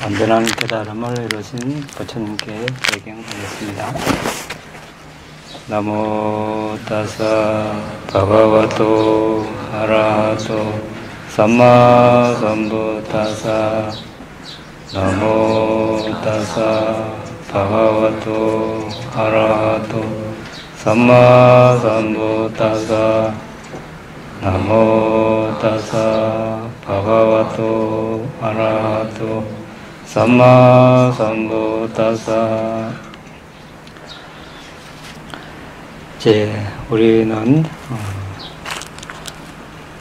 완전한 깨달음을 이루신 부처님께 배경하겠습니다. 나모 따사 바가와토 아라하토 삼마 삼부타사 나모 따사 바가와토 아라하토 삼마 삼부타사 나모 따사 바가와토 아라하토 삼마 삼부타사. 이제 우리는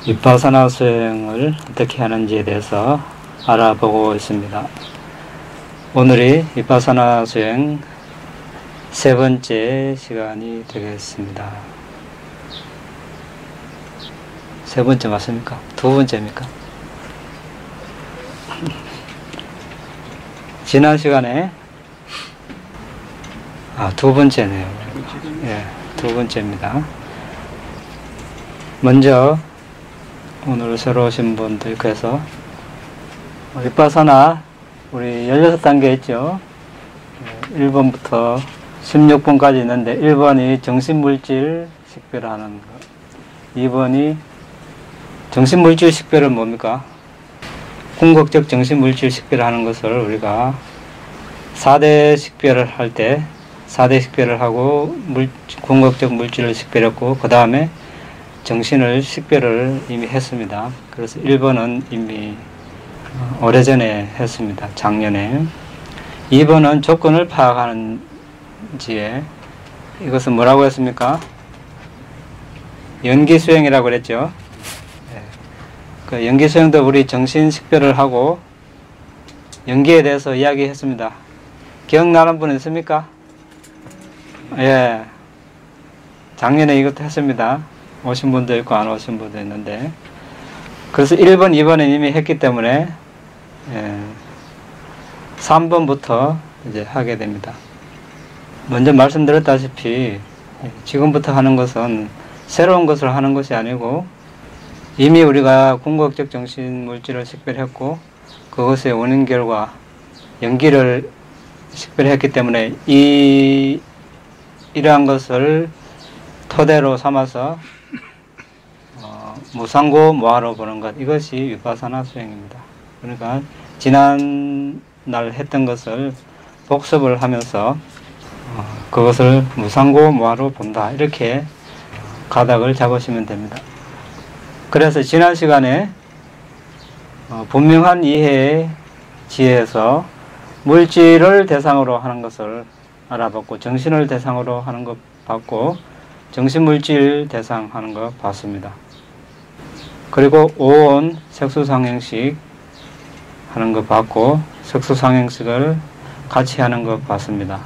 비파사나 수행을 어떻게 하는지에 대해서 알아보고 있습니다. 오늘이 비파사나 수행 세 번째 시간이 되겠습니다. 세 번째 맞습니까? 두 번째입니까? 지난 시간에 두 번째네요. 예, 두 번째입니다. 먼저 오늘 새로 오신 분들께서 비파사나 우리 16단계 있죠. 1번부터 16번까지 있는데 1번이 정신물질 식별하는 것, 2번이 정신물질 식별은 뭡니까? 궁극적 정신물질 식별하는 것을 우리가 4대 식별을 할 때 4대 식별을 하고 궁극적 물질을 식별했고 그 다음에 정신을 식별을 이미 했습니다. 그래서 1번은 이미 오래전에 했습니다. 작년에. 2번은 조건을 파악하는 지에 이것은 뭐라고 했습니까? 연기수행이라고 그랬죠. 그 연기수행도 우리 정신 식별을 하고 연기에 대해서 이야기했습니다. 기억나는 분 있습니까? 예. 작년에 이것도 했습니다. 오신 분도 있고 안 오신 분도 있는데. 그래서 1번, 2번은 이미 했기 때문에 3번부터 이제 하게 됩니다. 먼저 말씀드렸다시피 지금부터 하는 것은 새로운 것을 하는 것이 아니고 이미 우리가 궁극적 정신 물질을 식별했고 그것의 원인 결과 연기를 식별했기 때문에 이러한 것을 토대로 삼아서 무상고 무아로 보는 것, 이것이 위파사나 수행입니다. 그러니까 지난 날 했던 것을 복습을 하면서 그것을 무상고 무아로 본다, 이렇게 가닥을 잡으시면 됩니다. 그래서 지난 시간에 분명한 이해의 지혜에서 물질을 대상으로 하는 것을 알아봤고 정신을 대상으로 하는 것 봤고 정신물질 대상 하는 것 봤습니다. 그리고 오온 색수상행식 하는 것 봤고 색수상행식을 같이 하는 것 봤습니다.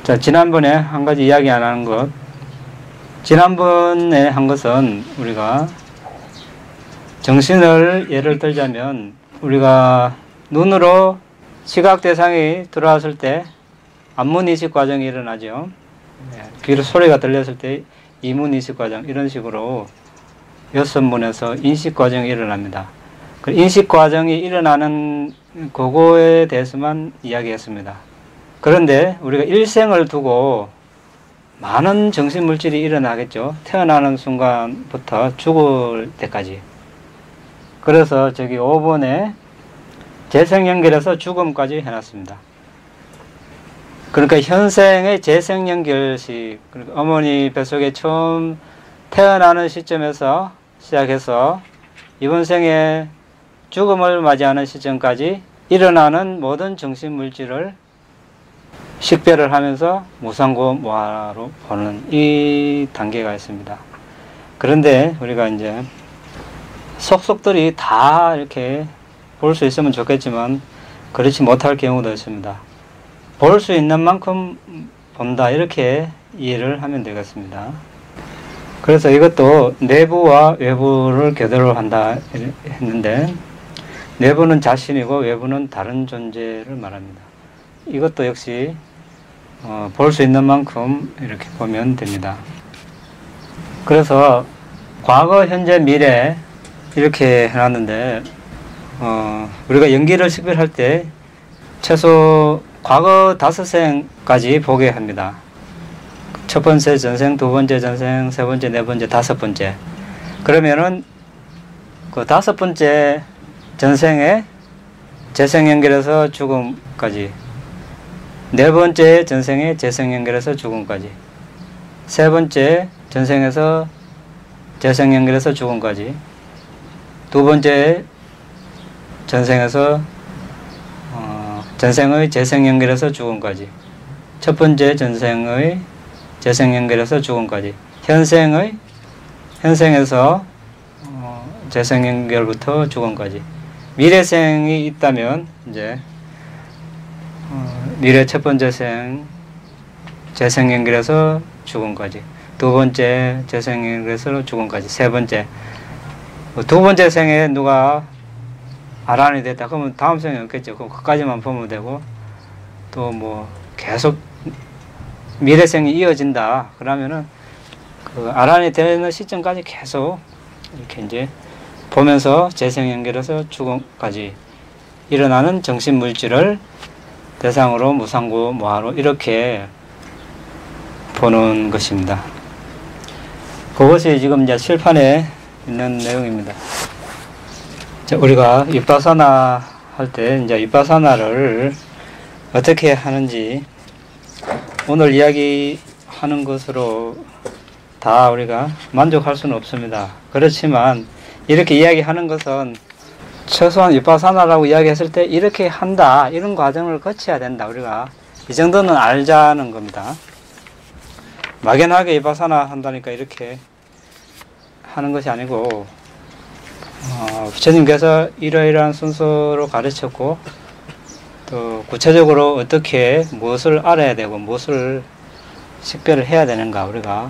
자, 지난번에 한 가지 이야기 안 하는 것, 지난번에 한 것은 우리가 정신을 예를 들자면 우리가 눈으로 시각 대상이 들어왔을 때 안문이식 과정이 일어나죠. 귀로 소리가 들렸을 때 이문이식 과정, 이런 식으로 6문에서 인식 과정이 일어납니다. 그 인식 과정이 일어나는 그거에 대해서만 이야기했습니다. 그런데 우리가 일생을 두고 많은 정신물질이 일어나겠죠. 태어나는 순간부터 죽을 때까지. 그래서 저기 5번에 재생연결해서 죽음까지 해놨습니다. 그러니까 현생의 재생연결식, 그러니까 어머니 뱃속에 처음 태어나는 시점에서 시작해서 이번 생에 죽음을 맞이하는 시점까지 일어나는 모든 정신물질을 식별을 하면서 무상고 무아로 보는 이 단계가 있습니다. 그런데 우리가 이제 속속들이 다 이렇게 볼 수 있으면 좋겠지만 그렇지 못할 경우도 있습니다. 볼 수 있는 만큼 본다, 이렇게 이해를 하면 되겠습니다. 그래서 이것도 내부와 외부를 교대로 한다 했는데 내부는 자신이고 외부는 다른 존재를 말합니다. 이것도 역시 볼 수 있는 만큼 이렇게 보면 됩니다. 그래서 과거, 현재, 미래 이렇게 해놨는데 우리가 연기를 식별할 때 최소 과거 5생까지 보게 합니다. 첫 번째 전생, 두 번째 전생, 세 번째, 네 번째, 다섯 번째. 그러면은 그 다섯 번째 전생에 재생 연결해서 죽음까지, 네 번째 전생에 재생 연결해서 죽음까지, 세 번째 전생에서 재생 연결해서 죽음까지, 두 번째 전생에서 전생의 재생 연결해서 죽음까지, 첫 번째 전생의 재생 연결해서 죽음까지, 현생에서 재생 연결부터 죽음까지. 미래생이 있다면 이제 미래 첫 번째 생 재생 연결해서 죽음까지, 두 번째 재생 연결해서 죽음까지, 세 번째, 두 번째 생에 누가 아란이 됐다 그러면 다음 생에 없겠죠. 그럼 그까지만 보면 되고, 또 뭐 계속 미래생이 이어진다 그러면은 그 아란이 되는 시점까지 계속 이렇게 이제 보면서 재생 연결해서 죽음까지 일어나는 정신 물질을 대상으로 무상고 무하로 이렇게 보는 것입니다. 그것이 지금 이제 실판에 있는 내용입니다. 우리가 윗바사나 할 때 이제 윗바사나를 어떻게 하는지 오늘 이야기하는 것으로 다 우리가 만족할 수는 없습니다. 그렇지만 이렇게 이야기하는 것은 최소한 윗바사나라고 이야기했을 때 이렇게 한다, 이런 과정을 거쳐야 된다. 우리가 이 정도는 알자는 겁니다. 막연하게 윗바사나 한다니까 이렇게 하는 것이 아니고 부처님께서 이러이러한 순서로 가르쳤고, 또 구체적으로 어떻게 무엇을 알아야 되고 무엇을 식별을 해야 되는가 우리가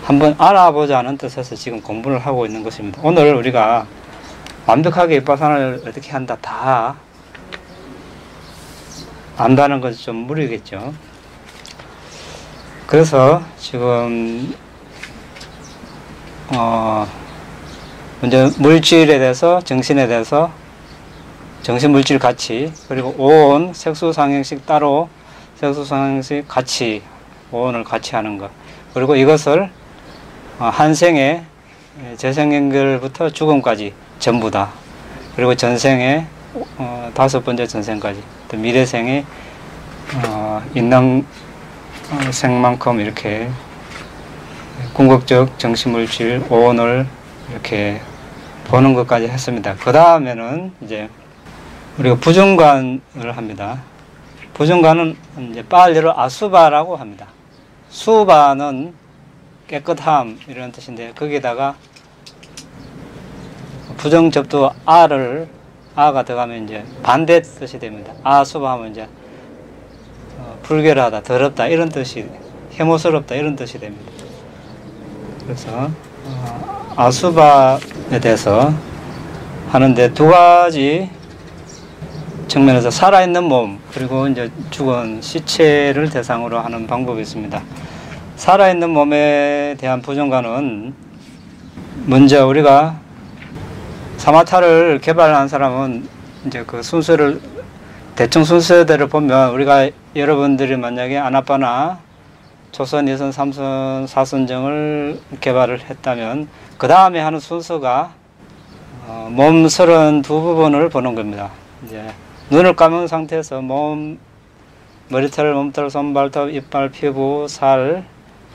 한번 알아보자는 뜻에서 지금 공부를 하고 있는 것입니다. 오늘 우리가 완벽하게 윗바사나를 어떻게 한다 다 안다는 것이 좀 무리겠죠. 그래서 지금 먼저 물질에 대해서, 정신에 대해서, 정신 물질 가치, 그리고 오온, 색수상행식 따로, 색수상행식 같이, 오온을 같이 하는 것, 그리고 이것을 한 생에 재생 연결부터 죽음까지 전부 다, 그리고 전생에 다섯 번째 전생까지, 또 미래생에 있는 생만큼 이렇게 궁극적 정신물질 오온을 이렇게 보는 것까지 했습니다. 그 다음에는 이제 우리가 부정관을 합니다. 부정관은 이제 빨리로 아수바라고 합니다. 수바는 깨끗함 이런 뜻인데, 거기다가 부정접두 아가 들어가면 이제 반대 뜻이 됩니다. 아수바 하면 이제 불결하다, 더럽다 이런 뜻이, 혐오스럽다 이런 뜻이 됩니다. 그래서 아수바에 대해서 하는데 두 가지 측면에서 살아있는 몸, 그리고 이제 죽은 시체를 대상으로 하는 방법이 있습니다. 살아있는 몸에 대한 부정관은 먼저 우리가 사마타를 개발한 사람은 이제 그 순서를 대충 순서대로 보면, 우리가 여러분들이 만약에 아나빠나 조선, 이선, 삼선, 사선정을 개발을 했다면 그 다음에 하는 순서가 몸 32부분을 보는 겁니다. 이제 눈을 감은 상태에서 몸, 머리털, 몸털, 손발톱, 이빨, 피부, 살,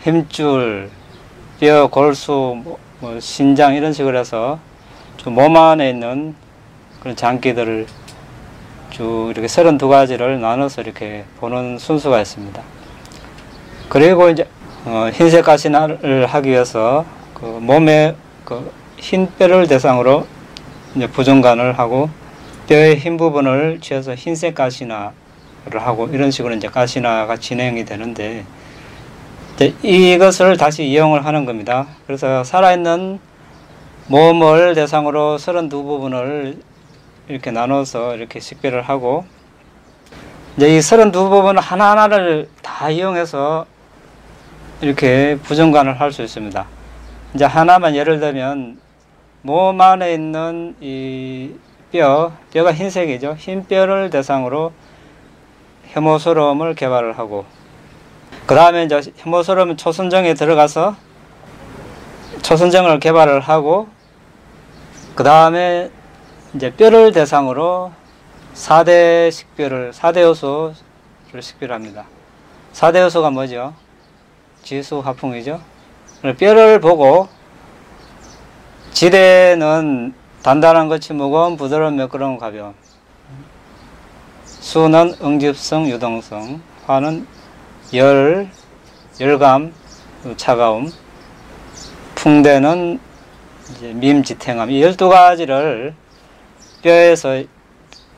힘줄, 뼈, 골수, 뭐 신장 이런 식으로 해서 몸 안에 있는 그런 장기들을 쭉 이렇게 32가지를 나눠서 이렇게 보는 순서가 있습니다. 그리고 이제 흰색 가시나를 하기 위해서 그 몸에 그 흰 뼈를 대상으로 이제 부정관을 하고, 뼈의 흰 부분을 취해서 흰색 가시나를 하고, 이런 식으로 이제 가시나가 진행이 되는데, 이제 이것을 다시 이용을 하는 겁니다. 그래서 살아있는 몸을 대상으로 32부분을 이렇게 나눠서 이렇게 식별을 하고, 이제 이 32부분 하나하나를 다 이용해서 이렇게 부정관을 할 수 있습니다. 이제 하나만 예를 들면 몸 안에 있는 이 뼈가 흰색이죠. 흰 뼈를 대상으로 혐오스러움을 개발을 하고, 그 다음에 이제 혐오스러움 초선정에 들어가서 초선정을 개발을 하고, 그 다음에 이제 뼈를 대상으로 4대 식별을, 4대 요소를 식별합니다. 4대 요소가 뭐죠? 지수, 화풍이죠. 뼈를 보고 지대는 단단한 것이 무거운, 부드러운, 매끄러운, 가벼움. 수는 응집성, 유동성. 화는 열감, 차가움. 풍대는 이제 밈지탱함. 이 12가지를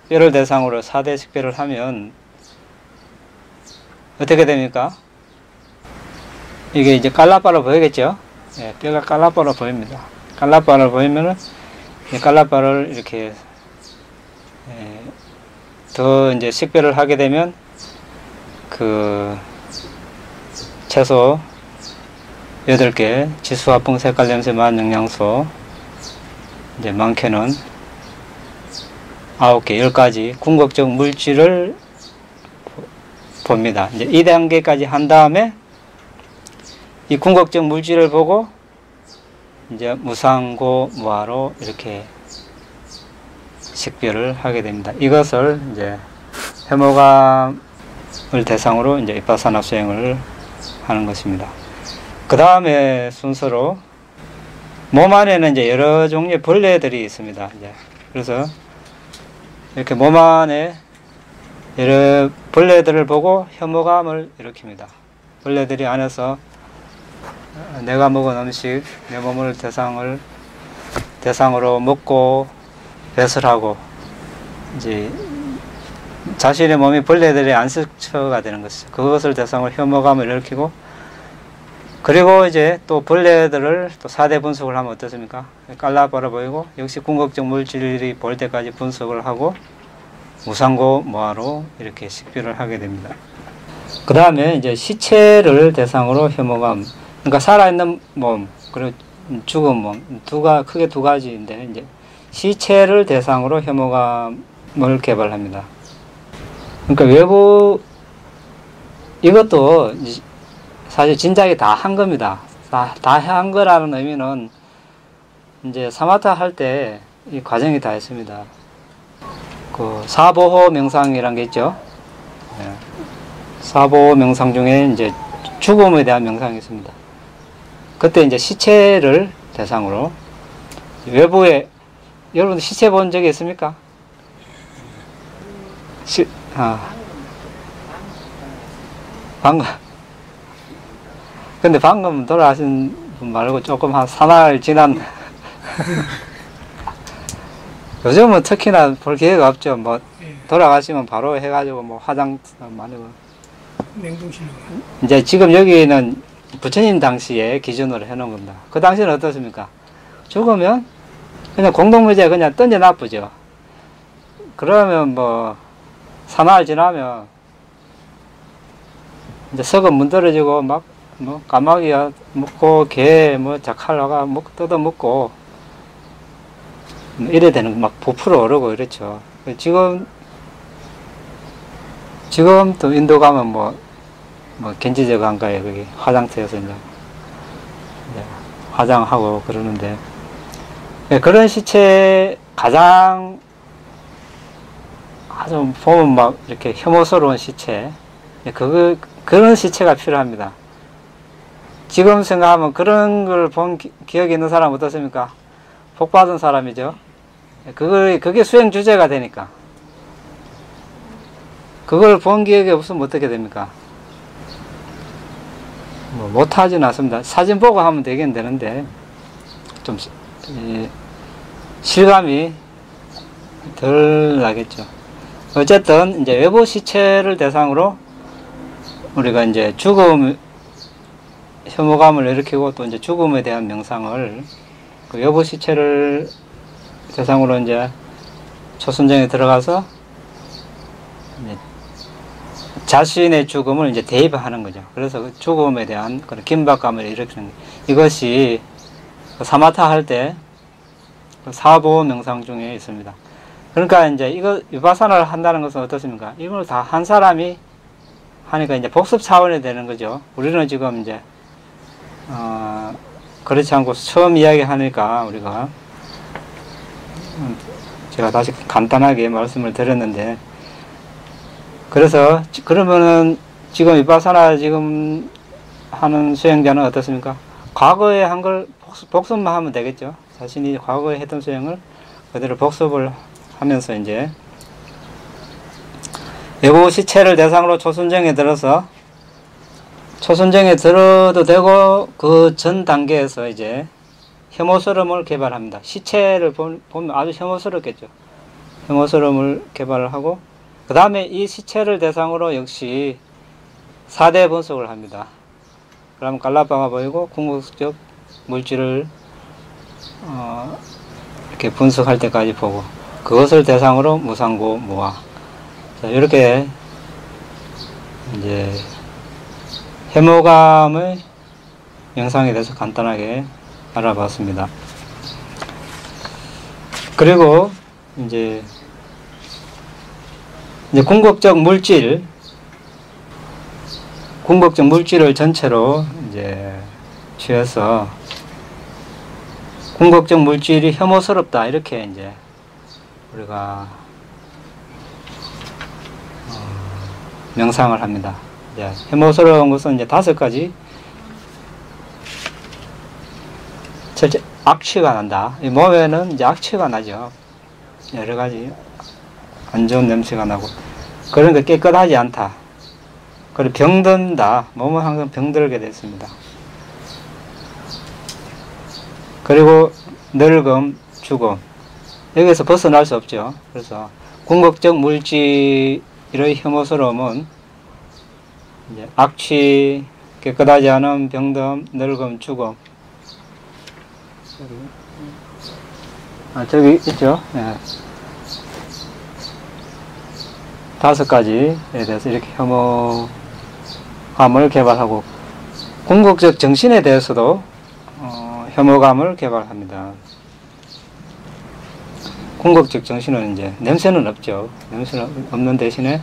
뼈를 대상으로 4대 식별을 하면 어떻게 됩니까? 이게 이제 깔라바로 보이겠죠? 예, 뼈가 깔라바로 보입니다. 깔라바로 보이면은 이 깔라바를 이렇게 더 이제 식별을 하게 되면 그 채소 8개, 지수, 화풍, 색깔, 냄새, 맛, 영양소, 이제 많게는 9개, 10가지 궁극적 물질을 봅니다. 이제 이 단계까지 한 다음에 이 궁극적 물질을 보고 이제 무상고, 무아로 이렇게 식별을 하게 됩니다. 이것을 이제 혐오감을 대상으로 이제 윗바사나 수행을 하는 것입니다. 그 다음에 순서로 몸 안에는 이제 여러 종류의 벌레들이 있습니다. 이제 그래서 이렇게 몸 안에 여러 벌레들을 보고 혐오감을 일으킵니다. 벌레들이 안에서 내가 먹은 음식, 내 몸을 대상으로 먹고 배설하고 이제 자신의 몸이 벌레들의 안식처가 되는 것이죠. 그것을 대상으로 혐오감을 일으키고, 그리고 이제 또 벌레들을 또 4대 분석을 하면 어떻습니까? 깔라바라 보이고, 역시 궁극적 물질이 보일 때까지 분석을 하고 무상고, 무아로 이렇게 식별을 하게 됩니다. 그 다음에 이제 시체를 대상으로 혐오감, 그러니까 살아있는 몸, 그리고 죽은 몸, 크게 두 가지인데, 이제 시체를 대상으로 혐오감을 개발합니다. 그러니까 외부, 이것도 사실 진작에 다 한 겁니다. 다 한 거라는 의미는 이제 사마타 할 때 이 과정이 다 있습니다. 그 사보호 명상이란 게 있죠. 네. 사보호 명상 중에 이제 죽음에 대한 명상이 있습니다. 그때 이제 시체를 대상으로 외부에, 여러분 시체 본 적이 있습니까? 방금. 근데 방금 돌아가신 분 말고 조금 한 사나흘 지난 요즘은 특히나 볼 기회가 없죠. 뭐 돌아가시면 바로 해가지고 뭐 화장 많이 냉동실로. 이제 지금 여기는 부처님 당시에 기준으로 해놓은 겁니다. 그 당시는 어떻습니까? 죽으면 그냥 공동묘지에 그냥 던져 놔쁘죠. 그러면 뭐 사나흘 지나면 이제 석은 문드러지고 막 뭐 까마귀가 먹고 개 뭐 자칼라가 뜯어 먹고 이래 되는, 막 부풀어 오르고 이렇죠. 지금 또 인도 가면 뭐 겐지저 강가에 거기 화장터에서 이제 화장하고 그러는데, 그런 시체 가장 아주 보면 막 이렇게 혐오스러운 시체, 그런 시체가 필요합니다. 지금 생각하면 그런 걸 본 기억이 있는 사람 어떻습니까? 복 받은 사람이죠. 그게 수행 주제가 되니까. 그걸 본 기억이 없으면 어떻게 됩니까? 뭐 못하지는 않습니다. 사진 보고 하면 되긴 되는데 좀 실감이 덜 나겠죠. 어쨌든 이제 외부 시체를 대상으로 우리가 이제 혐오감을 일으키고 또 이제 죽음에 대한 명상을, 그 외부 시체를 대상으로 이제 초순정에 들어가서 이제 자신의 죽음을 이제 대입하는 거죠. 그래서 그 죽음에 대한 그런 긴박감을 일으키는 거예요. 이것이 사마타 할 때 사보 명상 중에 있습니다. 그러니까 이제 이거 위파사나를 한다는 것은 어떻습니까? 이걸 다 한 사람이 하니까 이제 복습 차원이 되는 거죠. 우리는 지금 이제 그렇지 않고 처음 이야기하니까 우리가 제가 다시 간단하게 말씀을 드렸는데, 그래서 그러면은 지금 위파사나 지금 하는 수행자는 어떻습니까? 과거에 한 걸 복습만 하면 되겠죠. 자신이 과거에 했던 수행을 그대로 복습을 하면서 이제 외부 시체를 대상으로 초순정에 들어서, 초순정에 들어도 되고 그 전 단계에서 이제 혐오스러움을 개발합니다. 시체를 보면 아주 혐오스럽겠죠. 혐오스러움을 개발을 하고, 그 다음에 이 시체를 대상으로 역시 4대 분석을 합니다. 그러면 깔라바가 보이고 궁극적 물질을 이렇게 분석할 때까지 보고, 그것을 대상으로 무상고 무아. 자, 이렇게 이제 해모감의 명상에 대해서 간단하게 알아봤습니다. 그리고 이제 궁극적 물질을 전체로 이제 취해서 궁극적 물질이 혐오스럽다, 이렇게 이제 우리가 명상을 합니다. 이제 혐오스러운 것은 이제 5가지. 첫째, 악취가 난다. 이 몸에는 이제 악취가 나죠. 여러 가지 안 좋은 냄새가 나고, 그런 게 깨끗하지 않다. 그리고 병든다. 몸은 항상 병들게 됐습니다. 그리고 늙음, 죽음. 여기서 벗어날 수 없죠. 그래서 궁극적 물질의 혐오스러움은 이제 악취, 깨끗하지 않은 병듦, 늙음, 죽음. 저기 있죠. 예. 5가지에 대해서 이렇게 혐오감을 개발하고, 궁극적 정신에 대해서도 혐오감을 개발합니다. 궁극적 정신은 이제 냄새는 없죠. 냄새는 없는 대신에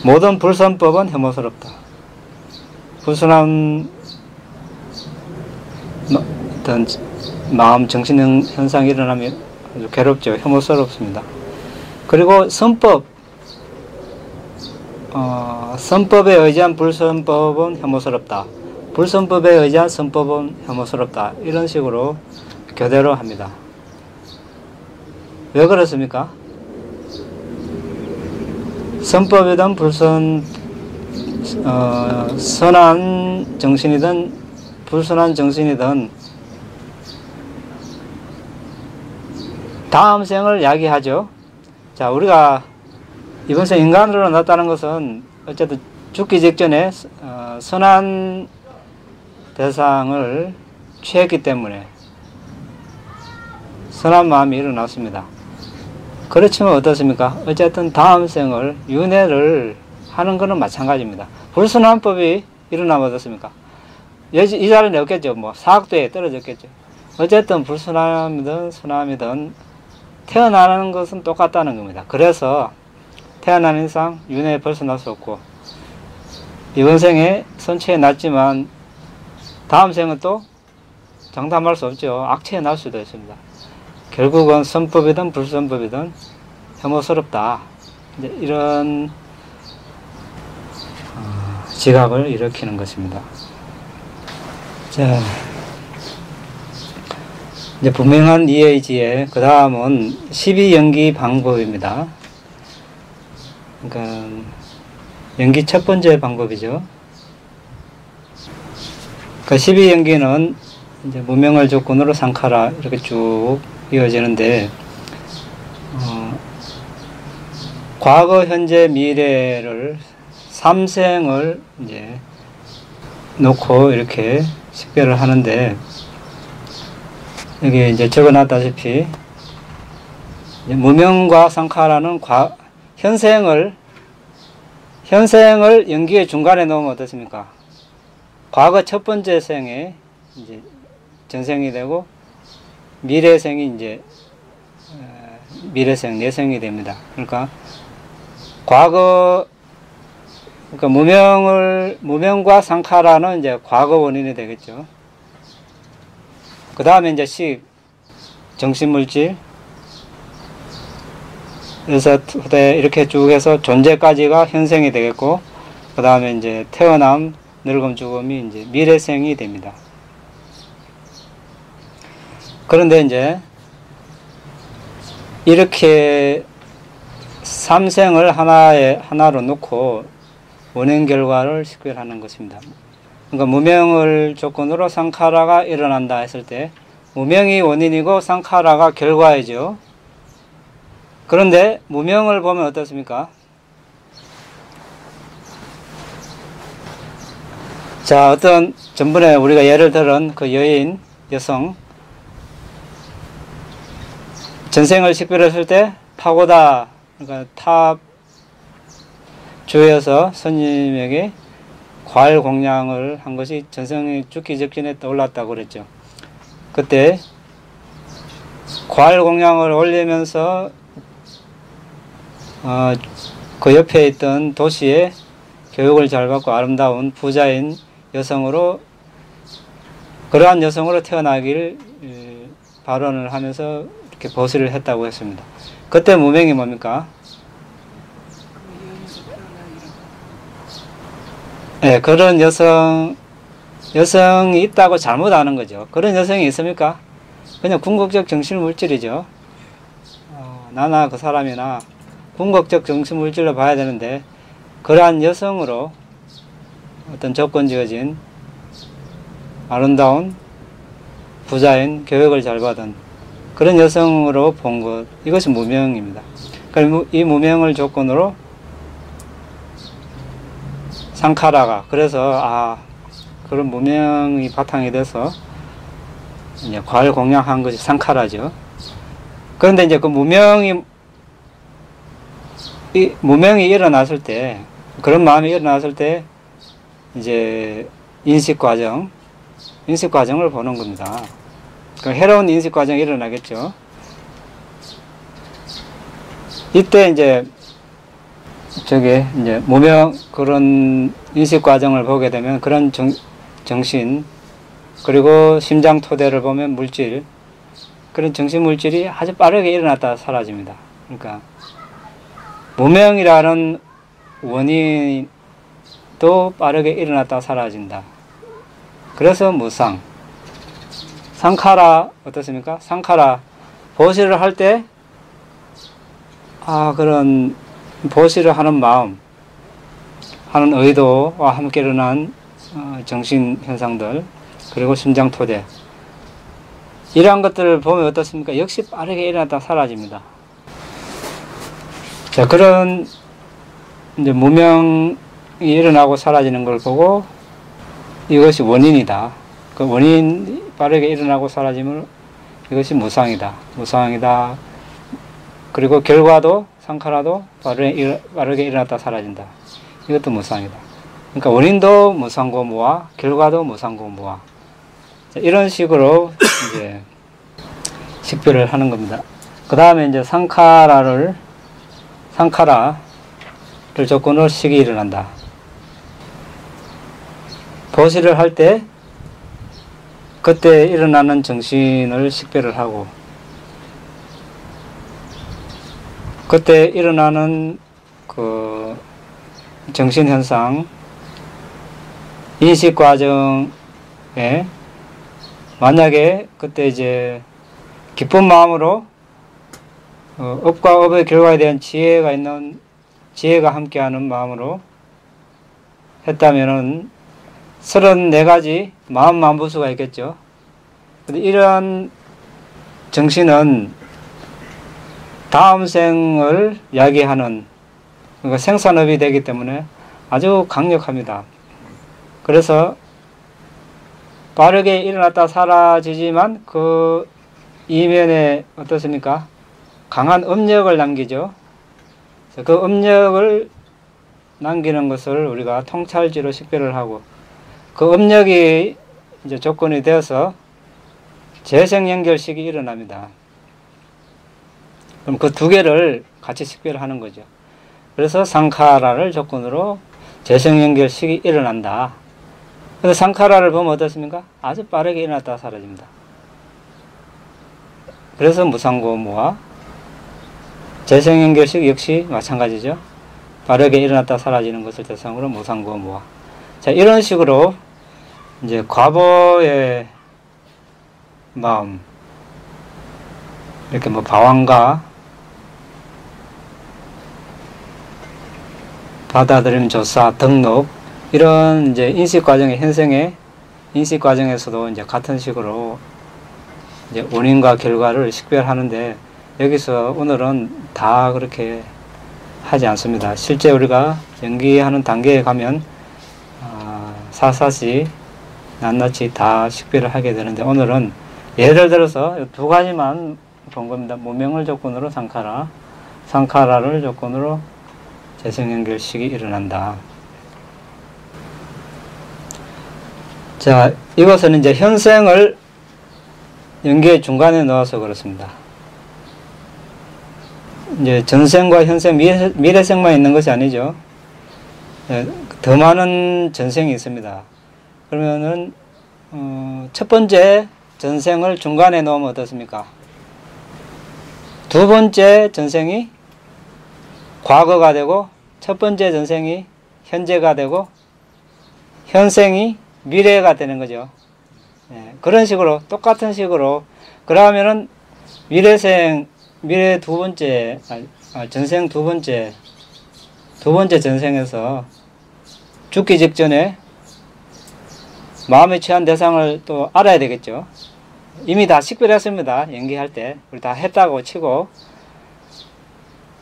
모든 불선법은 혐오스럽다. 불순한 어떤 마음, 정신 현상이 일어나면 아주 괴롭죠. 혐오스럽습니다. 그리고 선법에 의지한 불선법은 혐오스럽다. 불선법에 의지한 선법은 혐오스럽다. 이런 식으로 교대로 합니다. 왜 그렇습니까? 선법이든 선한 정신이든 불선한 정신이든 다음 생을 야기하죠. 자, 우리가 이번 생 인간으로 났다는 것은 어쨌든 죽기 직전에 선한 대상을 취했기 때문에 선한 마음이 일어났습니다. 그렇지만 어떻습니까? 어쨌든 다음 생을 윤회를 하는 것은 마찬가지입니다. 불선한 법이 일어나면 어떻습니까? 이 자리는 없겠죠. 뭐 사학도에 떨어졌겠죠. 어쨌든 불순함이든 선함이든 태어나는 것은 똑같다는 겁니다. 그래서 태어난 이상 윤회에 벗어날 수 없고, 이번 생에 선체에 났지만 다음 생은 또 장담할 수 없죠. 악체에 날 수도 있습니다. 결국은 선법이든 불선법이든 혐오스럽다. 이제 이런 지각을 일으키는 것입니다. 자, 이제 분명한 이해지에 그 다음은 12연기 방법입니다. 그러니까 연기 첫 번째 방법이죠. 그러니까 12연기는 이제 무명을 조건으로 상카라 이렇게 쭉 이어지는데, 과거, 현재, 미래를 3생을 이제 놓고 이렇게 식별을 하는데, 여기 이제 적어놨다시피 무명과 상카라는 현생을 연기의 중간에 놓으면 어떻습니까? 과거 첫 번째 생에 이제 전생이 되고, 미래생이 이제 미래생, 내생이 됩니다. 그러니까 과거, 그러니까 무명과 상카라는 이제 과거 원인이 되겠죠. 그 다음에 이제 식, 정신물질, 그래서 후대 이렇게 쭉 해서 존재까지가 현생이 되겠고, 그 다음에 이제 태어남, 늙음, 죽음이 이제 미래생이 됩니다. 그런데 이제 이렇게 삼생을 하나로 놓고 원인 결과를 식별하는 것입니다. 그러니까 무명을 조건으로 상카라가 일어난다 했을 때 무명이 원인이고 상카라가 결과이죠. 그런데 무명을 보면 어떻습니까? 자, 어떤 전번에 우리가 예를 들은 그 여인, 여성 전생을 식별했을 때 파고다, 그러니까 타 주에서 스님에게 과일 공양을 한 것이 전생이 죽기 직전에 떠올랐다고 그랬죠. 그때 과일 공양을 올리면서 그 옆에 있던 도시에 교육을 잘 받고 아름다운 부자인 여성으로, 그러한 여성으로 태어나기를 발언을 하면서 이렇게 보시를 했다고 했습니다. 그때 무명이 뭡니까? 네, 그런 여성이 있다고 잘못 아는 거죠. 그런 여성이 있습니까? 그냥 궁극적 정신물질이죠. 나나 그 사람이나 궁극적 정신물질로 봐야 되는데, 그러한 여성으로 어떤 조건 지어진 아름다운 부자인, 교육을 잘 받은 그런 여성으로 본 것, 이것이 무명입니다. 그러니까 이 무명을 조건으로 상카라가, 그래서 그런 무명이 바탕이 돼서 이제 과일 공양한 것이 상카라죠. 그런데 이제 그 무명이 일어났을 때, 그런 마음이 일어났을 때 이제 인식 과정을 보는 겁니다. 그 해로운 인식 과정이 일어나겠죠. 이때 이제 이제 무명, 그런 인식 과정을 보게 되면 그런 정신, 그리고 심장 토대를 보면 물질, 그런 정신 물질이 아주 빠르게 일어났다 사라집니다. 그러니까 무명이라는 원인도 빠르게 일어났다 사라진다. 그래서 무상. 상카라 어떻습니까? 상카라 보시를 할 때 그런 보시를 하는 마음, 하는 의도와 함께 일어난 정신 현상들, 그리고 심장 토대, 이러한 것들을 보면 어떻습니까? 역시 빠르게 일어났다 사라집니다. 자, 그런 이제 무명이 일어나고 사라지는 걸 보고 이것이 원인이다. 그 원인이 빠르게 일어나고 사라짐을, 이것이 무상이다. 무상이다. 그리고 결과도, 상카라도 빠르게 일어났다 사라진다. 이것도 무상이다. 그러니까 원인도 무상고 무화, 결과도 무상고 무화. 자, 이런 식으로 이제 식별을 하는 겁니다. 그 다음에 이제 상카라를 조건으로 식이 일어난다. 보시를 할 때 그때 일어나는 정신을 식별을 하고, 그때 일어나는 그 정신현상, 인식 과정에 만약에 그때 이제 기쁜 마음으로 업과 업의 결과에 대한 지혜가 함께하는 마음으로 했다면은 34가지 마음만부수가 있겠죠. 근데 이러한 정신은 다음 생을 야기하는, 그러니까 생산업이 되기 때문에 아주 강력합니다. 그래서 빠르게 일어났다 사라지지만 그 이면에 어떻습니까? 강한 업력을 남기죠. 그 업력을 남기는 것을 우리가 통찰지로 식별을 하고, 그 업력이 이제 조건이 되어서 재생 연결식이 일어납니다. 그럼 그 두 개를 같이 식별하는 거죠. 그래서 상카라를 조건으로 재생 연결식이 일어난다. 그래서 상카라를 보면 어떻습니까? 아주 빠르게 일어났다가 사라집니다. 그래서 무상고무와 재생 연결식 역시 마찬가지죠. 빠르게 일어났다 사라지는 것을 대상으로 무상고무와. 자, 이런 식으로 이제 과보의 마음, 이렇게 뭐 방황과 받아들임, 조사, 등록, 이런 이제 인식 과정의 현생의 인식 과정에서도 이제 같은 식으로 이제 원인과 결과를 식별하는데, 여기서 오늘은 다 그렇게 하지 않습니다. 실제 우리가 연기하는 단계에 가면 사사시 낱낱이 다 식별을 하게 되는데, 오늘은 예를 들어서 두 가지만 본 겁니다. 무명을 조건으로 상카라, 상카라를 조건으로 재생연결식이 일어난다. 자, 이것은 이제 현생을 연기의 중간에 넣어서 그렇습니다. 이제 전생과 현생, 미래생만 있는 것이 아니죠. 더 많은 전생이 있습니다. 그러면은 첫 번째 전생을 중간에 넣으면 어떻습니까? 두 번째 전생이 과거가 되고, 첫 번째 전생이 현재가 되고, 현생이 미래가 되는 거죠. 그런 식으로, 똑같은 식으로, 그러면은 미래 두 번째, 전생 두 번째 전생에서 죽기 직전에 마음에 취한 대상을 또 알아야 되겠죠. 이미 다 식별했습니다. 연기할 때. 우리 다 했다고 치고.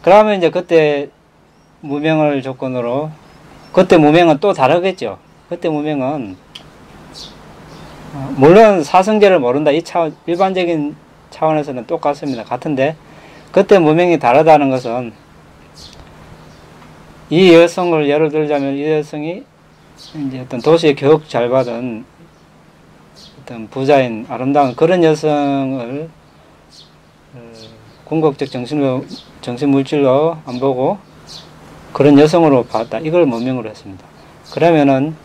그러면 이제 그때 무명을 조건으로, 그때 무명은 또 다르겠죠. 그때 무명은, 물론 사성제를 모른다. 이 일반적인 차원에서는 똑같습니다. 같은데, 그때 무명이 다르다는 것은, 이 여성을 예를 들자면, 이 여성이 이제 어떤 도시에 교육 잘 받은 어떤 부자인 아름다운 그런 여성을 궁극적 정신물질로 안 보고 그런 여성으로 봤다. 이걸 무명으로 했습니다. 그러면은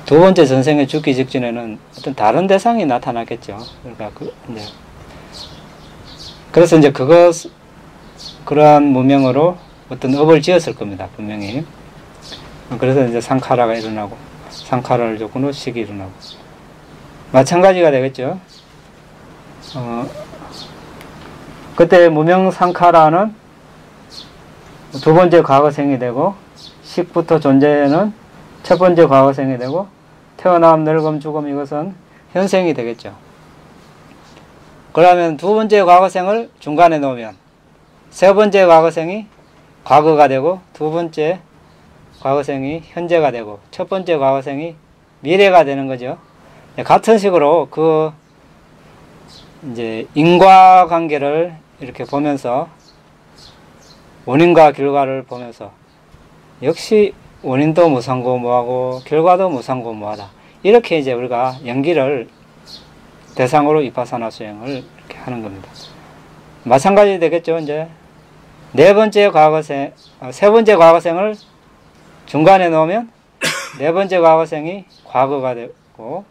두 번째 전생에 죽기 직전에는 어떤 다른 대상이 나타났겠죠. 그러니까 그래서 이제 그러한 무명으로 어떤 업을 지었을 겁니다. 분명히. 그래서 이제 상카라가 일어나고, 상카라를 조건으로 식이 일어나고. 마찬가지가 되겠죠. 그때 무명 상카라는 두 번째 과거생이 되고, 식부터 존재는 첫 번째 과거생이 되고, 태어남, 늙음, 죽음, 이것은 현생이 되겠죠. 그러면 두 번째 과거생을 중간에 놓으면 세 번째 과거생이 과거가 되고, 두 번째 과거생이 현재가 되고, 첫 번째 과거생이 미래가 되는 거죠. 같은 식으로 이제 인과관계를 이렇게 보면서, 원인과 결과를 보면서, 역시 원인도 무상고무하고 결과도 무상고무하다. 이렇게 이제 우리가 연기를 대상으로 이파사나 수행을 이렇게 하는 겁니다. 마찬가지 되겠죠. 이제 세 번째 과거생을 중간에 놓으면 네 번째 과거생이 과거가 되고,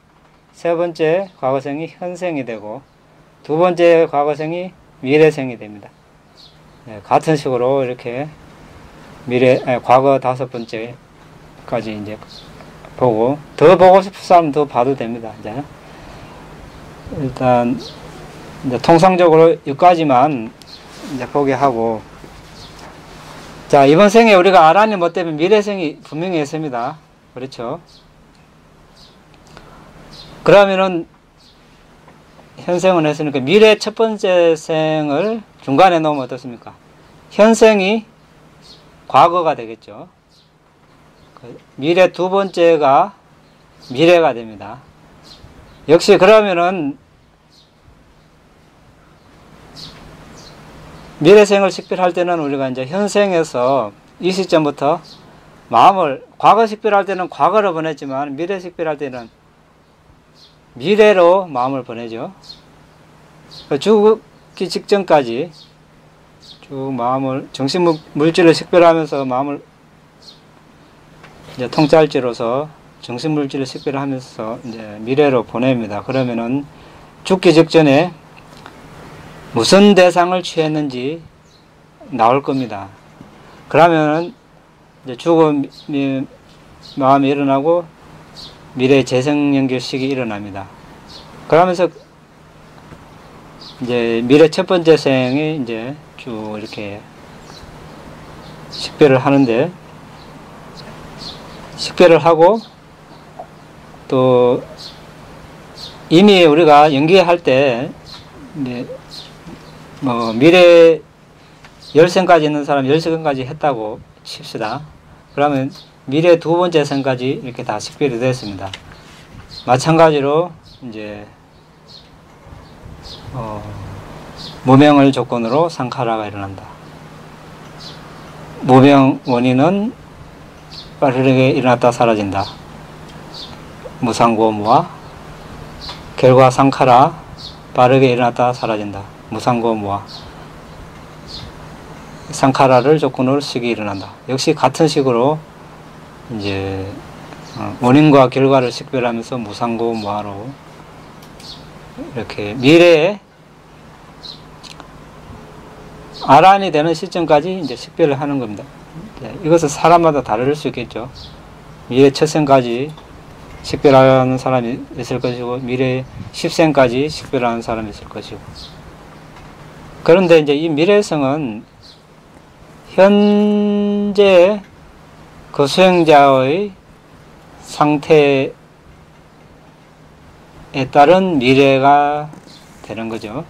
세 번째 과거생이 현생이 되고, 두 번째 과거생이 미래생이 됩니다. 같은 식으로 이렇게 과거 다섯 번째까지 이제 보고, 더 보고 싶은 사람 더 봐도 됩니다. 이제 일단 이제 통상적으로 여기까지만 이제 보게 하고, 자, 이번 생에 우리가 아라니 뭐 때문에 미래생이 분명히 있습니다. 그렇죠? 그러면은 현생은 했으니까 미래 첫 번째 생을 중간에 놓으면 어떻습니까? 현생이 과거가 되겠죠. 미래 두 번째가 미래가 됩니다. 역시 그러면은 미래생을 식별할 때는 우리가 이제 현생에서 이 시점부터 마음을, 과거 식별할 때는 과거로 보냈지만 미래 식별할 때는 미래로 마음을 보내죠. 죽기 직전까지 쭉 마음을 정신 물질을 식별하면서 마음을 이제 통찰지로서 정신 물질을 식별하면서 이제 미래로 보냅니다. 그러면은 죽기 직전에 무슨 대상을 취했는지 나올 겁니다. 그러면은 이제 죽음이 마음이 일어나고 미래 재생연결식이 일어납니다. 그러면서 이제 미래 첫 번째 생이 이제 쭉 이렇게 식별을 하는데, 식별을 하고 또 이미 우리가 연기할 때 이제 뭐 미래 10생까지 있는 사람 10생까지 했다고 칩시다. 그러면 미래 두 번째 생까지 이렇게 다 식별이 됐습니다. 마찬가지로 이제 무명을 조건으로 상카라가 일어난다. 무명 원인은 빠르게 일어났다 사라진다. 무상고무와 결과 상카라 빠르게 일어났다 사라진다. 무상고무와 상카라를 조건으로 식이 일어난다. 역시 같은 식으로 이제 원인과 결과를 식별하면서 무상고무화로 이렇게 미래에 아란이 되는 시점까지 이제 식별을 하는 겁니다. 이것은 사람마다 다를 수 있겠죠. 미래 첫 생까지 식별하는 사람이 있을 것이고, 미래 10생까지 식별하는 사람이 있을 것이고. 그런데 이제 이 미래성은 현재 그 수행자의 상태에 따른 미래가 되는 거죠.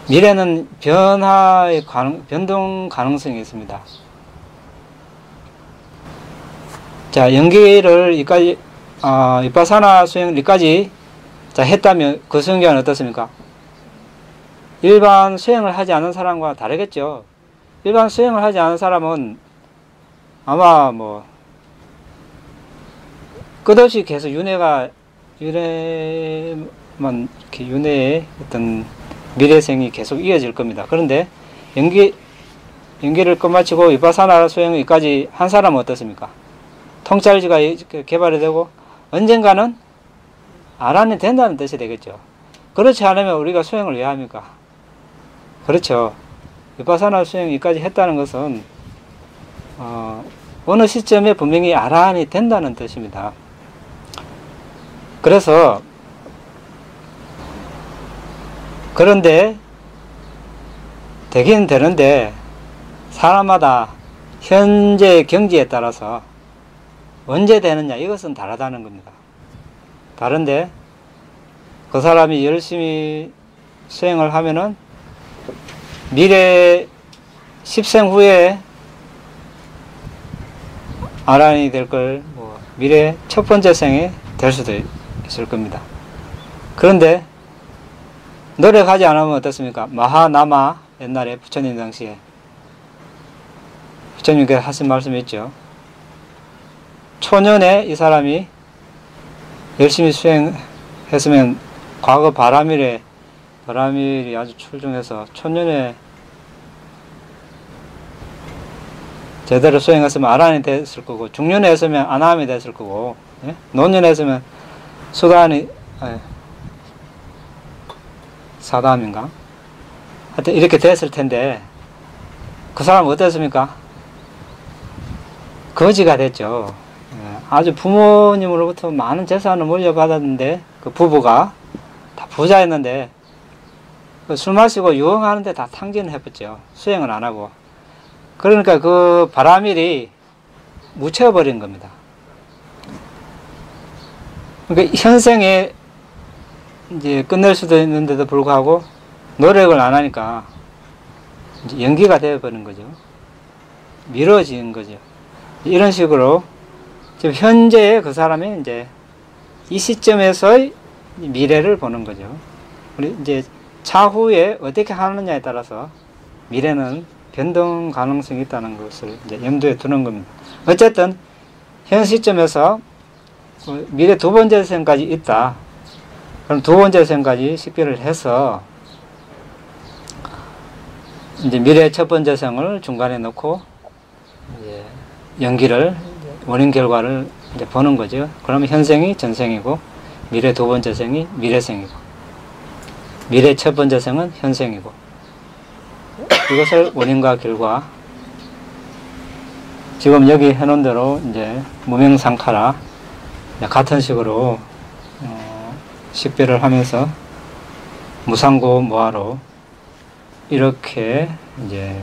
미래는 변화의 변동 가능성이 있습니다. 자, 연기를 이까지, 위파사나 수행을 이까지 자, 했다면 그 수행자는 어떻습니까? 일반 수행을 하지 않은 사람과 다르겠죠. 일반 수행을 하지 않은 사람은 아마 뭐, 끝없이 계속 윤회만, 이렇게 윤회의 어떤 미래생이 계속 이어질 겁니다. 그런데 연기를 끝마치고 위파사나 수행까지 한 사람은 어떻습니까? 통찰지가 개발이 되고 언젠가는 아란이 된다는 뜻이 되겠죠. 그렇지 않으면 우리가 수행을 왜 합니까? 그렇죠. 위파사나 수행까지 했다는 것은 어느 시점에 분명히 아란이 된다는 뜻입니다. 그래서 그런데 되긴 되는데 사람마다 현재 경지에 따라서 언제 되느냐 이것은 다르다는 겁니다. 다른데 그 사람이 열심히 수행을 하면은 미래 10생 후에 아란이 될 걸 뭐 미래 첫 번째 생에 될 수도 있을 겁니다. 그런데 노력하지 않으면 어떻습니까? 마하나마 옛날에 부처님 당시에 부처님께서 하신 말씀이 있죠. 초년에 이 사람이 열심히 수행했으면 과거 바라밀이 아주 출중해서 초년에 제대로 수행했으면 아란이 됐을 거고, 중년에 했으면 아나함이 됐을 거고, 예? 노년에 했으면 수단이 사담인가? 하여튼 이렇게 됐을 텐데 그 사람은 어땠습니까? 거지가 됐죠. 아주 부모님으로부터 많은 재산을 물려받았는데 그 부부가 다 부자였는데 술 마시고 유흥하는데 다 탕진을 해봤죠. 수행을 안 하고. 그러니까 그 바라밀이 묻혀버린 겁니다. 그러니까 현생에 이제 끝낼 수도 있는데도 불구하고 노력을 안 하니까 이제 연기가 되어버린 거죠. 미뤄진 거죠. 이런 식으로 지금 현재의 그 사람이 이제 이 시점에서의 미래를 보는 거죠. 우리 이제 차후에 어떻게 하느냐에 따라서 미래는 변동 가능성이 있다는 것을 이제 염두에 두는 겁니다. 어쨌든 현 시점에서 미래 두 번째 생까지 있다. 그럼 두 번째 생까지 식별을 해서 이제 미래의 첫 번째 생을 중간에 넣고 이제 연기를 원인 결과를 이제 보는 거죠. 그러면 현생이 전생이고 미래 두 번째 생이 미래생이고 미래 첫 번째 생은 현생이고 이것을 원인과 결과 지금 여기 해놓은 대로 이제 무명상카라 같은 식으로 식별을 하면서 무상고 무아로 이렇게 이제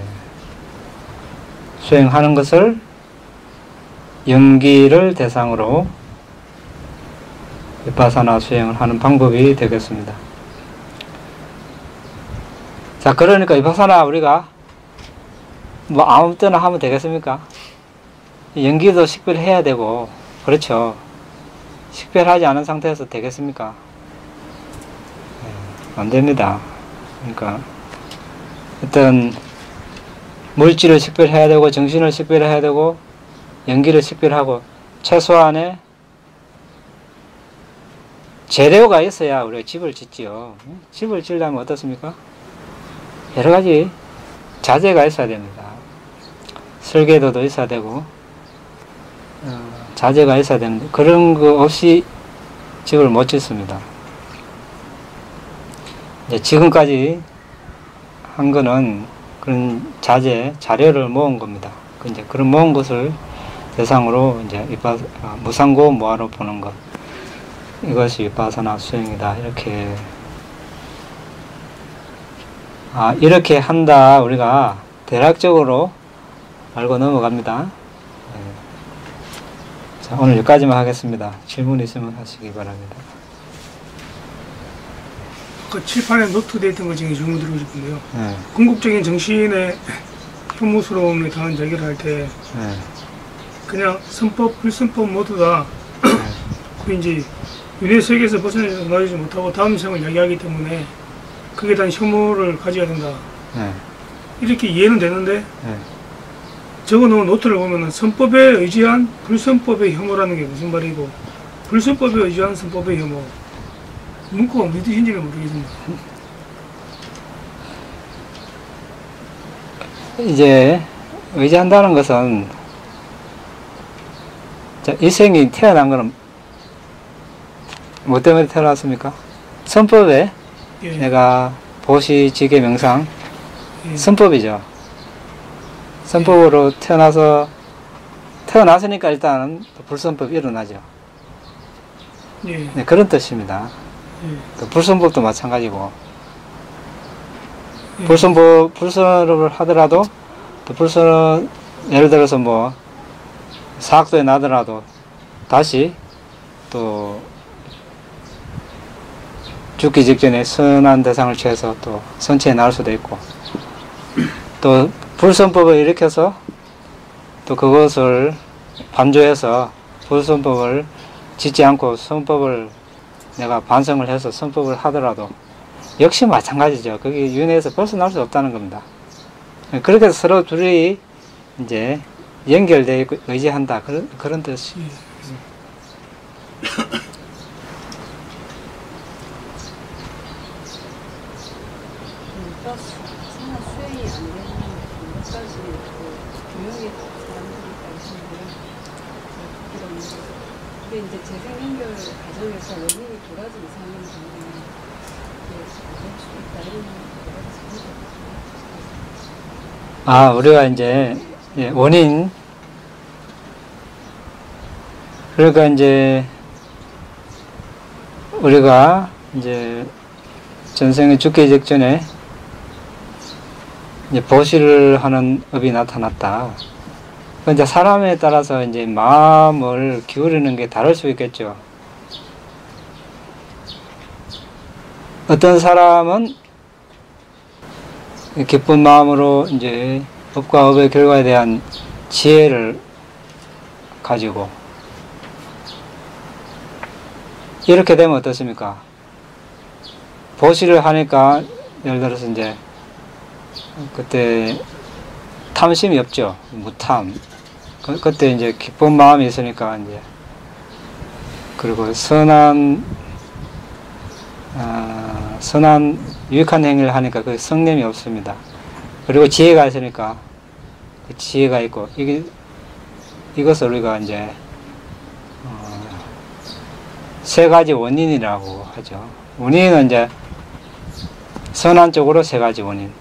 수행하는 것을 연기를 대상으로 비파사나 수행을 하는 방법이 되겠습니다. 자, 그러니까 비파사나 우리가 뭐 아무 때나 하면 되겠습니까? 연기도 식별해야 되고, 그렇죠. 식별하지 않은 상태에서 되겠습니까? 안 됩니다. 그러니까 어떤 물질을 식별해야 되고 정신을 식별해야 되고 연기를 식별하고 최소한의 재료가 있어야 우리가 집을 짓지요. 집을 지으려면 어떻습니까? 여러 가지 자재가 있어야 됩니다. 설계도도 있어야 되고 자재가 있어야 되는데 그런 거 없이 집을 못 짓습니다. 지금까지 한 거는 그런 자료를 모은 겁니다. 이제 그런 모은 것을 대상으로 이제 무상고 무아로 보는 것. 이것이 비파사나 수행이다. 이렇게 한다. 우리가 대략적으로 알고 넘어갑니다. 자, 오늘 여기까지만 하겠습니다. 질문 있으면 하시기 바랍니다. 그 칠판에 노트되어 있던 것 중에 질문 드리고 싶은데요. 궁극적인 정신의 혐오스러움에 대한 얘기를 할 때 그냥 선법, 불선법 모두 다 그 이제 윤회 세계에서 벗어나지 못하고 다음 생을 이야기하기 때문에 그게 대한 혐오를 가져야 된다. 이렇게 이해는 되는데 적어놓은 노트를 보면은 선법에 의지한 불선법의 혐오라는 게 무슨 말이고 불선법에 의지한 선법의 혐오 문구가 무슨 뜻인지는 모르겠습니다. 이제 의지한다는 것은 이 생이 태어난 것은 뭐 때문에 태어났습니까? 선법에 내가 보시, 지계, 명상 선법이죠. 선법으로 태어났으니까 일단 불선법이 일어나죠. 네, 그런 뜻입니다. 불선법도 마찬가지고 불선을 하더라도 또 불선은 예를 들어서 뭐 사학도에 나더라도 다시 또 죽기 직전에 선한 대상을 취해서 또 선체에 나올 수도 있고 또 불선법을 일으켜서 또 그것을 반조해서 불선법을 짓지 않고 선법을 내가 반성을 해서 선법을 하더라도 역시 마찬가지죠. 그게 윤회에서 벗어날 수 없다는 겁니다. 그렇게 해서 서로 둘이 이제 연결되어 있고 의지한다. 그런 뜻이. 근데 이제 재생 연결 과정에서 원인이 두 가지 이상인 경우는 될 수 있다 이런 우리가 이제 원인 그러니까 이제 우리가 이제 전생에 죽기 직전에 이제 보시를 하는 업이 나타났다. 이제 사람에 따라서 이제 마음을 기울이는 게 다를 수 있겠죠. 어떤 사람은 기쁜 마음으로 이제 업과 업의 결과에 대한 지혜를 가지고 이렇게 되면 어떻습니까? 보시를 하니까 예를 들어서 이제 그때 탐심이 없죠. 무탐. 그때 이제 기쁜 마음이 있으니까 이제 그리고 선한 선한 유익한 행위를 하니까 그 성냄이 없습니다. 그리고 지혜가 있으니까 그 지혜가 있고 이것을 우리가 이제 세 가지 원인이라고 하죠. 원인은 이제 선한 쪽으로 세 가지 원인,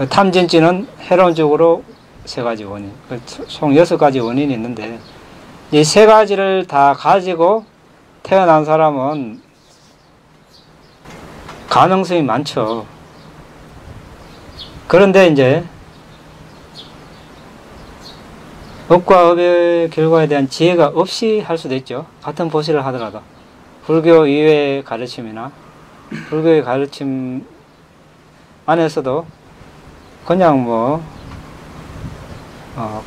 탐진치는 해로운 쪽으로 세 가지 원인, 총 6가지 원인이 있는데 이 세 가지를 다 가지고 태어난 사람은 가능성이 많죠. 그런데 이제 업과 업의 결과에 대한 지혜가 없이 할 수도 있죠. 같은 보시를 하더라도 불교 이외의 가르침이나 불교의 가르침 안에서도 그냥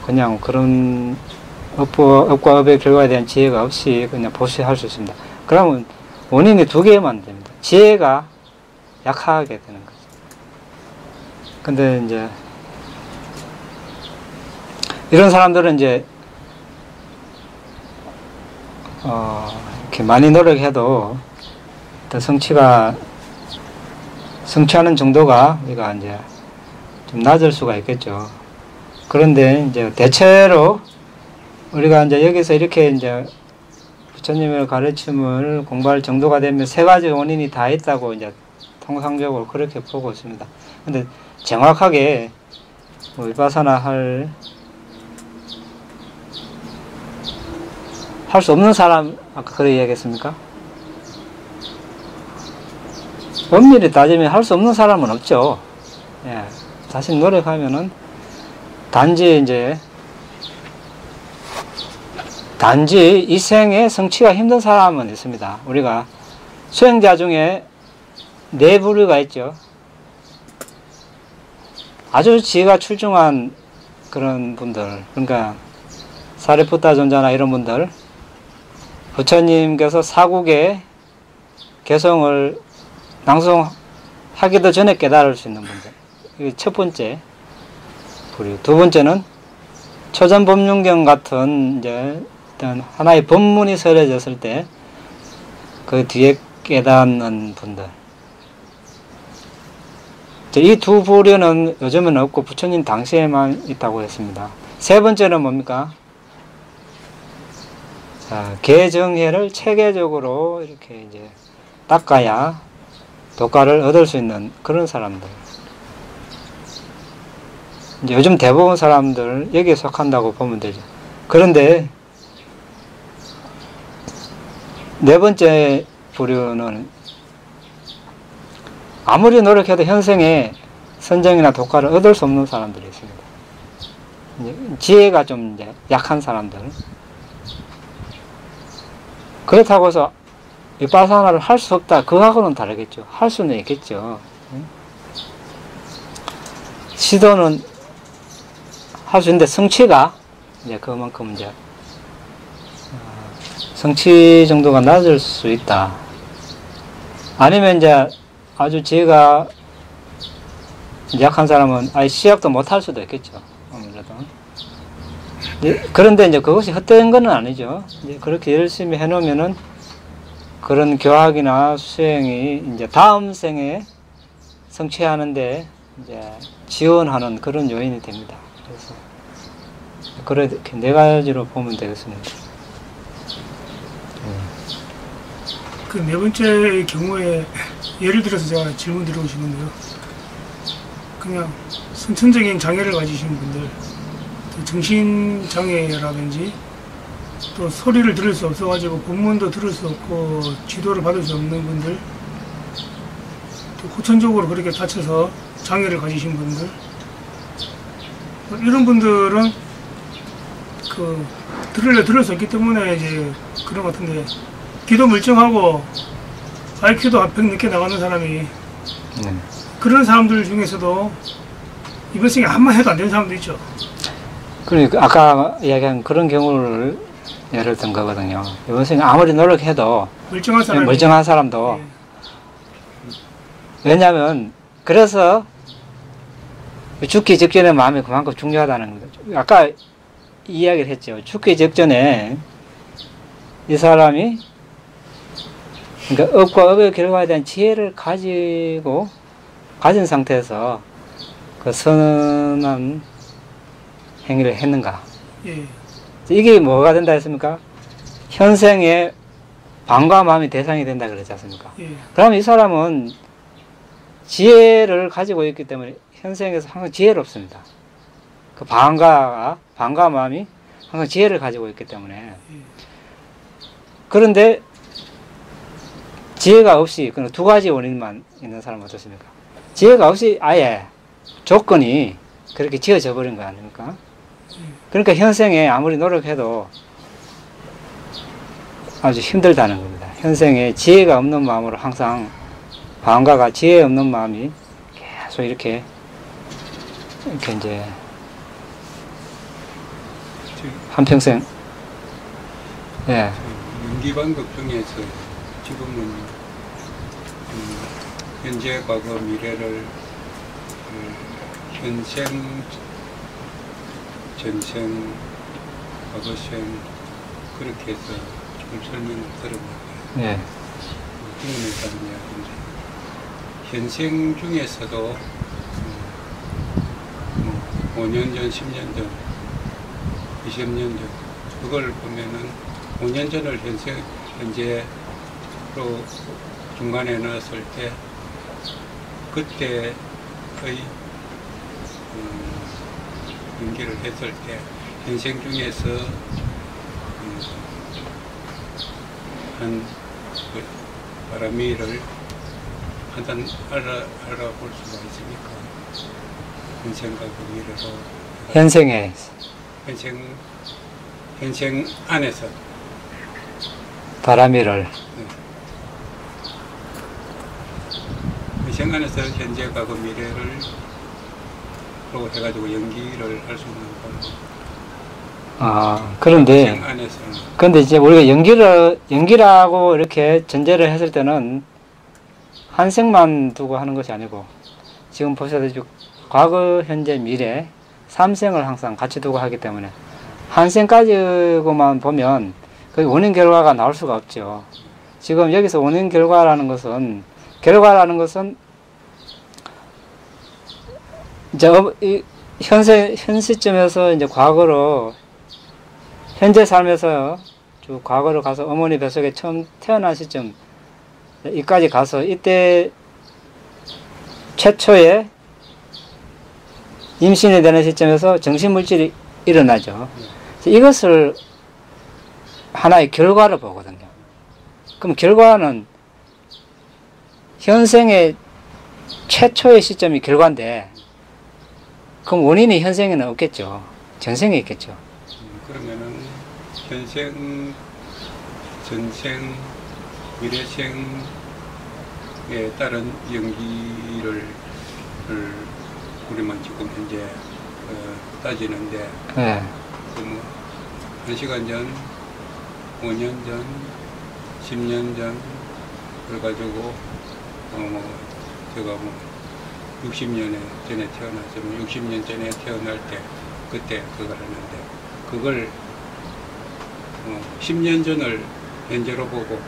그냥 그런 업과 업의 결과에 대한 지혜가 없이 그냥 보시할 수 있습니다. 그러면 원인이 두 개만 됩니다. 지혜가 약하게 되는 거죠. 근데 이제 이런 사람들은 이제 이렇게 많이 노력해도 성취하는 정도가 우리가 이제 좀 낮을 수가 있겠죠. 그런데 이제 대체로 우리가 이제 여기서 이렇게 이제 부처님의 가르침을 공부할 정도가 되면 세 가지 원인이 다 있다고 이제 통상적으로 그렇게 보고 있습니다. 근데 정확하게 위파사나 할 수 없는 사람, 아까 그래 이야기했습니까? 엄밀히 따지면 할 수 없는 사람은 없죠. 예. 자신 노력하면은 단지 이 생에 성취가 힘든 사람은 있습니다. 우리가 수행자 중에 네 부류가 있죠. 아주 지혜가 출중한 그런 분들, 그러니까 사리푸타 존자나 이런 분들, 부처님께서 사국의 개성을 낭송하기도 전에 깨달을 수 있는 분들. 이게 첫 번째 부류. 두 번째는 초전법륜경 같은 이제 어떤 하나의 법문이 설해졌을 때 그 뒤에 깨닫는 분들. 이 두 부류는 요즘은 없고 부처님 당시에만 있다고 했습니다. 세 번째는 뭡니까? 자, 개정해를 체계적으로 이렇게 이제 닦아야 도가를 얻을 수 있는 그런 사람들. 이제 요즘 대부분 사람들 여기에 속한다고 보면 되죠. 그런데 네 번째 부류는 아무리 노력해도 현생에 선정이나 도가를 얻을 수 없는 사람들이 있습니다. 이제 지혜가 좀 이제 약한 사람들. 그렇다고 해서 위파사나를 할 수 없다. 그하고는 다르겠죠. 할 수는 있겠죠. 시도는 할 수 있는데 성취가 이제 그만큼 이제 성취 정도가 낮을 수 있다. 아니면 이제 아주 지혜가 약한 사람은 아예 시작도 못할 수도 있겠죠. 아무래도. 그런데 이제 그것이 헛된 건 아니죠. 이제 그렇게 열심히 해놓으면은 그런 교학이나 수행이 이제 다음 생에 성취하는데 이제 지원하는 그런 요인이 됩니다. 그래서 그렇게 네 가지로 보면 되겠습니다. 그 네 번째 경우에 예를 들어서 제가 질문 드리고 싶은데요. 그냥 선천적인 장애를 가지시는 분들, 정신장애라든지 또 소리를 들을 수 없어가지고 법문도 들을 수 없고 지도를 받을 수 없는 분들, 또 후천적으로 그렇게 다쳐서 장애를 가지신 분들, 이런 분들은 들을 수 없기 때문에 이제 그런 것 같은데, 기도 멀쩡하고 IQ도 100 넘게 나가는 사람이 그런 사람들 중에서도 이번 생에 한번 해도 안 되는 사람도 있죠. 그러니까 아까 이야기한 그런 경우를 예를 든 거거든요. 이번 생에 아무리 노력해도 멀쩡한 사람도 왜냐하면 그래서 죽기 직전에 마음이 그만큼 중요하다는 거죠. 아까 이야기를 했죠. 죽기 직전에 이 사람이 그러니까 업과 업의 결과에 대한 지혜를 가진 상태에서 그 선한 행위를 했는가. 예. 이게 뭐가 된다 했습니까? 현생의 방과 마음이 대상이 된다 그랬지 않습니까? 예. 그러면 이 사람은 지혜를 가지고 있기 때문에 현생에서 항상 지혜롭습니다. 그 방과 마음이 항상 지혜를 가지고 있기 때문에. 그런데 지혜가 없이 그냥 두 가지 원인만 있는 사람은 어떻습니까? 지혜가 없이 아예 조건이 그렇게 지어져 버린 거 아닙니까? 그러니까 현생에 아무리 노력해도 아주 힘들다는 겁니다. 현생에 지혜가 없는 마음으로 항상 방과가 지혜 없는 마음이 계속 이렇게 이제 한평생 연기방법 중에서 지금은 현재, 과거, 미래를 현생, 전생, 과거생 그렇게 해서 좀 설명을 들어봤어요. 그런 다는 이야기인데 현생 중에서도 5년 전, 10년 전, 20년 전 그걸 보면은 5년 전을 현재로 중간에 넣었을 때 그때의 연기를 했을 때 현생 중에서 한 바람이를 알아볼 수가 있으니까 현생과 그 미래로 현생에 현생 안에서 바람이를 현생 안에서 현재, 과거, 미래를 로 해가지고 연기를 할 수 있는 거. 그런데 이제 우리가 연기라고 이렇게 전제를 했을 때는 한 생만 두고 하는 것이 아니고 지금 보셔도 과거, 현재, 미래 3생을 항상 같이 두고 하기 때문에 한 생까지고만 보면 그 원인 결과가 나올 수가 없죠. 지금 여기서 원인 결과라는 것은 이제 현 시점에서 이제 과거로 현재 삶에서 쭉 과거로 가서 어머니 뱃속에 처음 태어난 시점 이까지 가서 이때 최초의 임신이 되는 시점에서 정신물질이 일어나죠. 이것을 하나의 결과로 보거든요. 그럼 결과는 현생의 최초의 시점이 결과인데 그럼 원인이 현생에는 없겠죠. 전생에 있겠죠. 그러면은 현생, 전생, 미래생에 따른 연기를 우리만 지금 현재 따지는데 네. 1시간 전, 5년 전, 10년 전 그래가지고 제가 60년 전에 태어났으면 60년 전에 태어날 때 그때 그걸 했는데 그걸 10년 전을 현재로 보고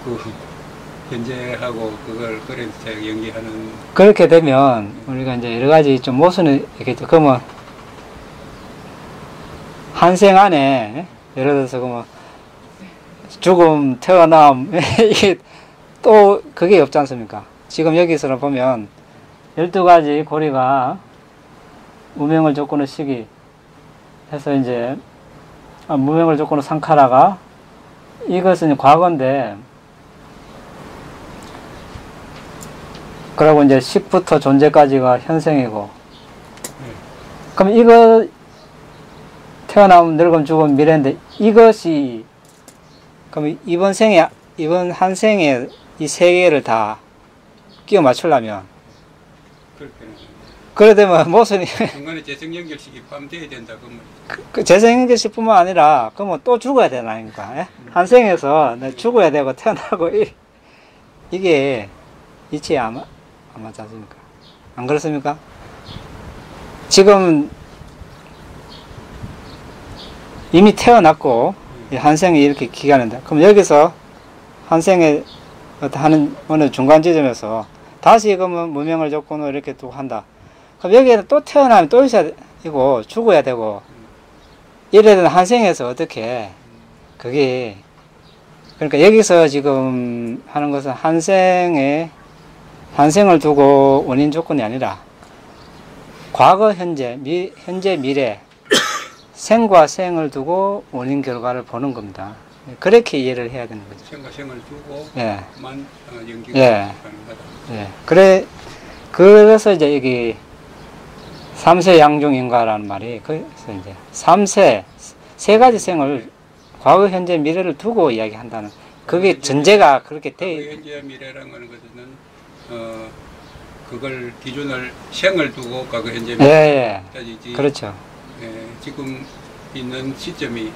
그 현재하고 그걸 그래서 연기하는 그렇게 되면 우리가 이제 여러 가지 좀 모순이 있겠죠. 그러면 한 생 안에 예를 들어서 그러면 죽음, 태어남 이게 또 그게 없지 않습니까? 지금 여기서 보면 12가지 고리가 무명을 조건으로 시기 해서 이제 무명을 조건으로 상카라가 이것은 과거인데 그리고 이제 식부터 존재까지가 현생이고 그럼 이거 태어나면 늙으면 죽으면 미래인데 이것이 그럼 이번 한 생에 이 세 개를 다 끼워 맞추려면 그래 되면 모순이 중간에 재생연결식이 포함되어야 된다 그 재생연결식뿐만 아니라 그러면 또 죽어야 되나니까 예? 한 생에서 죽어야 되고 태어나고 이게 이치에 안 맞지 않습니까? 안 그렇습니까? 지금 이미 태어났고 이 한생이 이렇게 기가는데, 그럼 여기서 한생에 하는 어느 중간 지점에서 다시 그러면 무명을 조건으로 이렇게 또 한다. 그럼 여기에 또 태어나면 또 있어야 되고 죽어야 되고 이래는 한생에서 어떻게 그게 그러니까 여기서 지금 하는 것은 한생을 두고 원인 조건이 아니라 과거, 현재, 현재, 미래 생과 생을 두고 원인 결과를 보는 겁니다. 그렇게 이해를 해야 되는 거죠. 생과 생을 두고만 예. 연기가 예. 가능하다. 예. 그래서 이제 여기 삼세 양중인과라는 말이 그래서 이제 세 가지 생을 과거, 현재, 미래를 두고 이야기한다는 그게 전제가 그렇게 돼. 현재 미래라는 것은 그걸 기준을 생을 두고 과거, 현재, 미래 예. 따지지. 그렇죠. 예, 지금 있는 시점이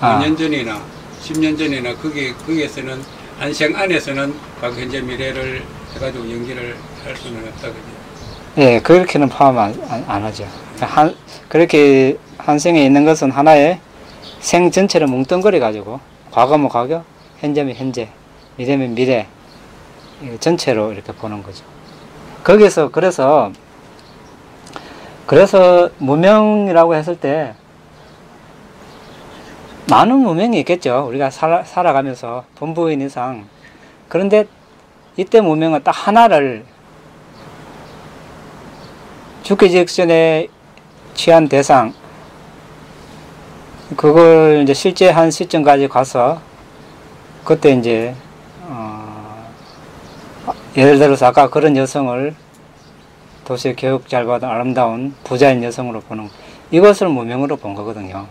5년 전이나 10년 전이나 거기에서는 한생 안에서는 과거, 현재, 미래를 해가지고 연기를 할 수는 없다 그죠? 예, 그렇게는 포함 안 하죠. 그렇게 한생에 있는 것은 하나의 생 전체를 뭉뚱그려 가지고 과거면 과거, 현재면 현재, 미래면 미래 전체로 이렇게 보는 거죠. 거기서 그래서 무명이라고 했을 때 많은 무명이 있겠죠. 우리가 살아가면서 본부인 이상. 그런데 이때 무명은 딱 하나를 죽기 직전에 취한 대상 그걸 이제 실제 한 시점까지 가서 그때 이제 예를 들어서 아까 그런 여성을 도시에 교육 잘 받은 아름다운 부자인 여성으로 보는 이것을 무명으로 본 거거든요.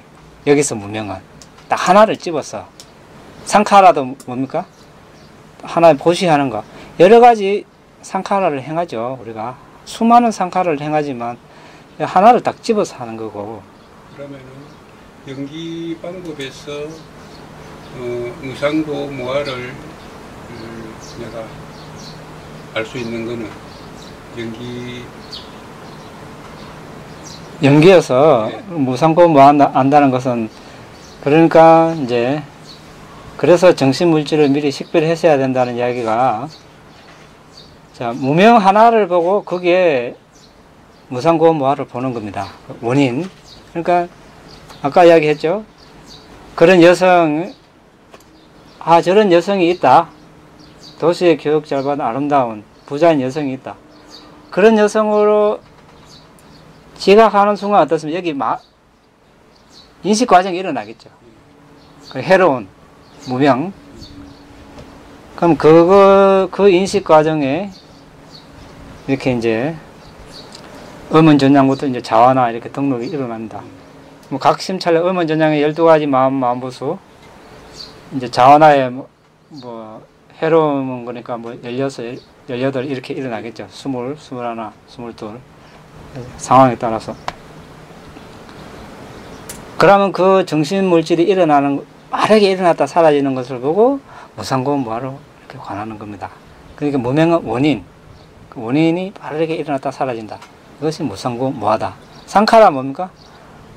여기서 무명은 딱 하나를 집어서 상카라도 뭡니까? 하나의 보시하는 거 여러 가지 상카라를 행하죠. 우리가 수많은 상카를 행하지만 하나를 딱 집어서 하는 거고. 그러면은 연기 방법에서 무상고 무아를 내가 알 수 있는 거는 연기여서 네. 무상고 무한다는 것은 그러니까 이제 그래서 정신물질을 미리 식별했어야 된다는 이야기가 자 무명 하나를 보고 거기에 무상고 무아를 보는 겁니다. 원인. 그러니까 아까 이야기했죠. 그런 여성 저런 여성이 있다. 도시의 교육 잘 받은 아름다운 부자인 여성이 있다. 그런 여성으로 지각하는 순간 어떻습니까? 여기 인식 과정이 일어나겠죠. 그 해로운 무명. 그럼 그 인식 과정에 이렇게 이제 음원전향부터 이제 자화나 이렇게 등록이 일어납니다. 뭐 각 심찰래 음원전향의 12가지 마음부수 이제 자화나의 뭐 해로운 거니까 뭐 16, 18 이렇게 일어나겠죠. 20, 21, 22 상황에 따라서. 그러면 그 정신물질이 빠르게 일어났다 사라지는 것을 보고 무상고 무아로 이렇게 관하는 겁니다. 그러니까 무명은 원인. 그 원인이 빠르게 일어났다 사라진다. 이것이 무상고 무아다. 상카라 뭡니까?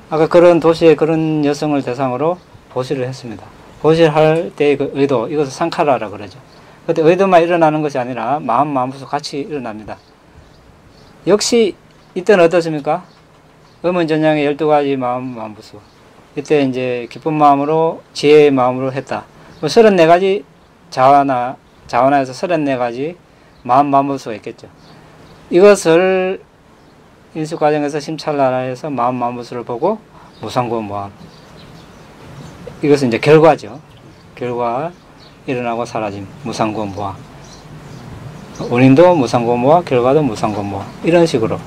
아까 그런 도시의 그런 여성을 대상으로 보시를 했습니다. 보시할 때의 그 의도, 이것을 상카라라 그러죠. 그때 의도만 일어나는 것이 아니라 마음부수 같이 일어납니다. 역시 이때는 어떻습니까? 음원전향의 12가지 마음부수. 이때 이제 기쁜 마음으로 지혜의 마음으로 했다. 34가지 자화나에서 34가지 마음부수가 있겠죠. 이것을 인수 과정에서 심찰나라에서 마음부수를 보고 무상고 무아. 이것은 이제 결과죠. 결과 일어나고 사라짐. 무상고 무아. 원인도 무상고 무아, 결과도 무상고 무아. 이런 식으로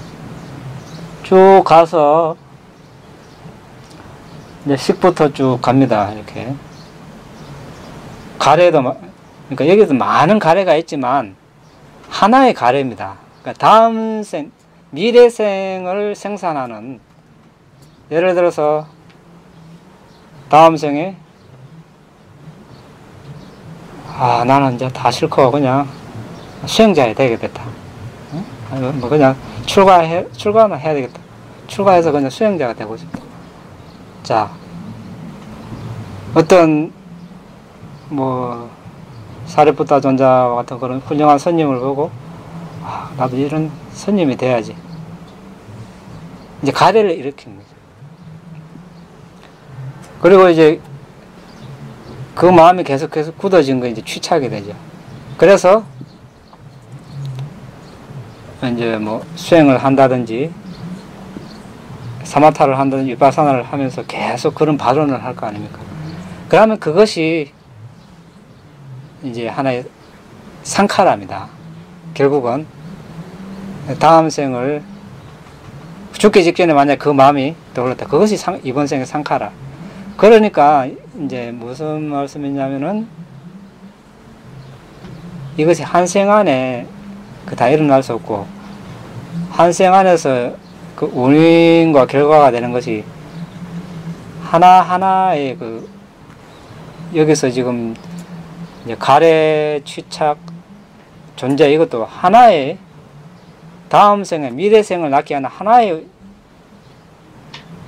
쭉 가서 이제 식부터 쭉 갑니다. 이렇게 가래도 그러니까 여기도 많은 가래가 있지만 하나의 가래입니다. 그러니까 다음 생 미래생을 생산하는 예를 들어서 다음 생에 나는 이제 다 싫고 그냥 수행자에 되게 됐다. 뭐 그냥 출가나 해야 되겠다. 출가해서 그냥 수행자가 되고 싶다. 자, 어떤 뭐 사리푸타 존자와 같은 그런 훌륭한 스님을 보고 나도 이런 스님이 돼야지. 이제 가래를 일으키는 거죠. 그리고 이제 그 마음이 계속해서 굳어진 거 이제 취착이 되죠. 그래서 이제 뭐 수행을 한다든지 사마타를 한다든지 위파사나를 하면서 계속 그런 발언을 할 거 아닙니까? 그러면 그것이 이제 하나의 상카라입니다. 결국은 다음 생을 죽기 직전에 만약 그 마음이 떠올랐다. 그것이 이번 생의 상카라. 그러니까 이제 무슨 말씀이냐면은 이것이 한 생 안에 다 일어날 수 없고 한 생 안에서 그 원인과 결과가 되는 것이 하나하나의 여기서 지금 이제 가래, 취착, 존재 이것도 하나의 다음 생에 미래 생을 낳게 하는 하나의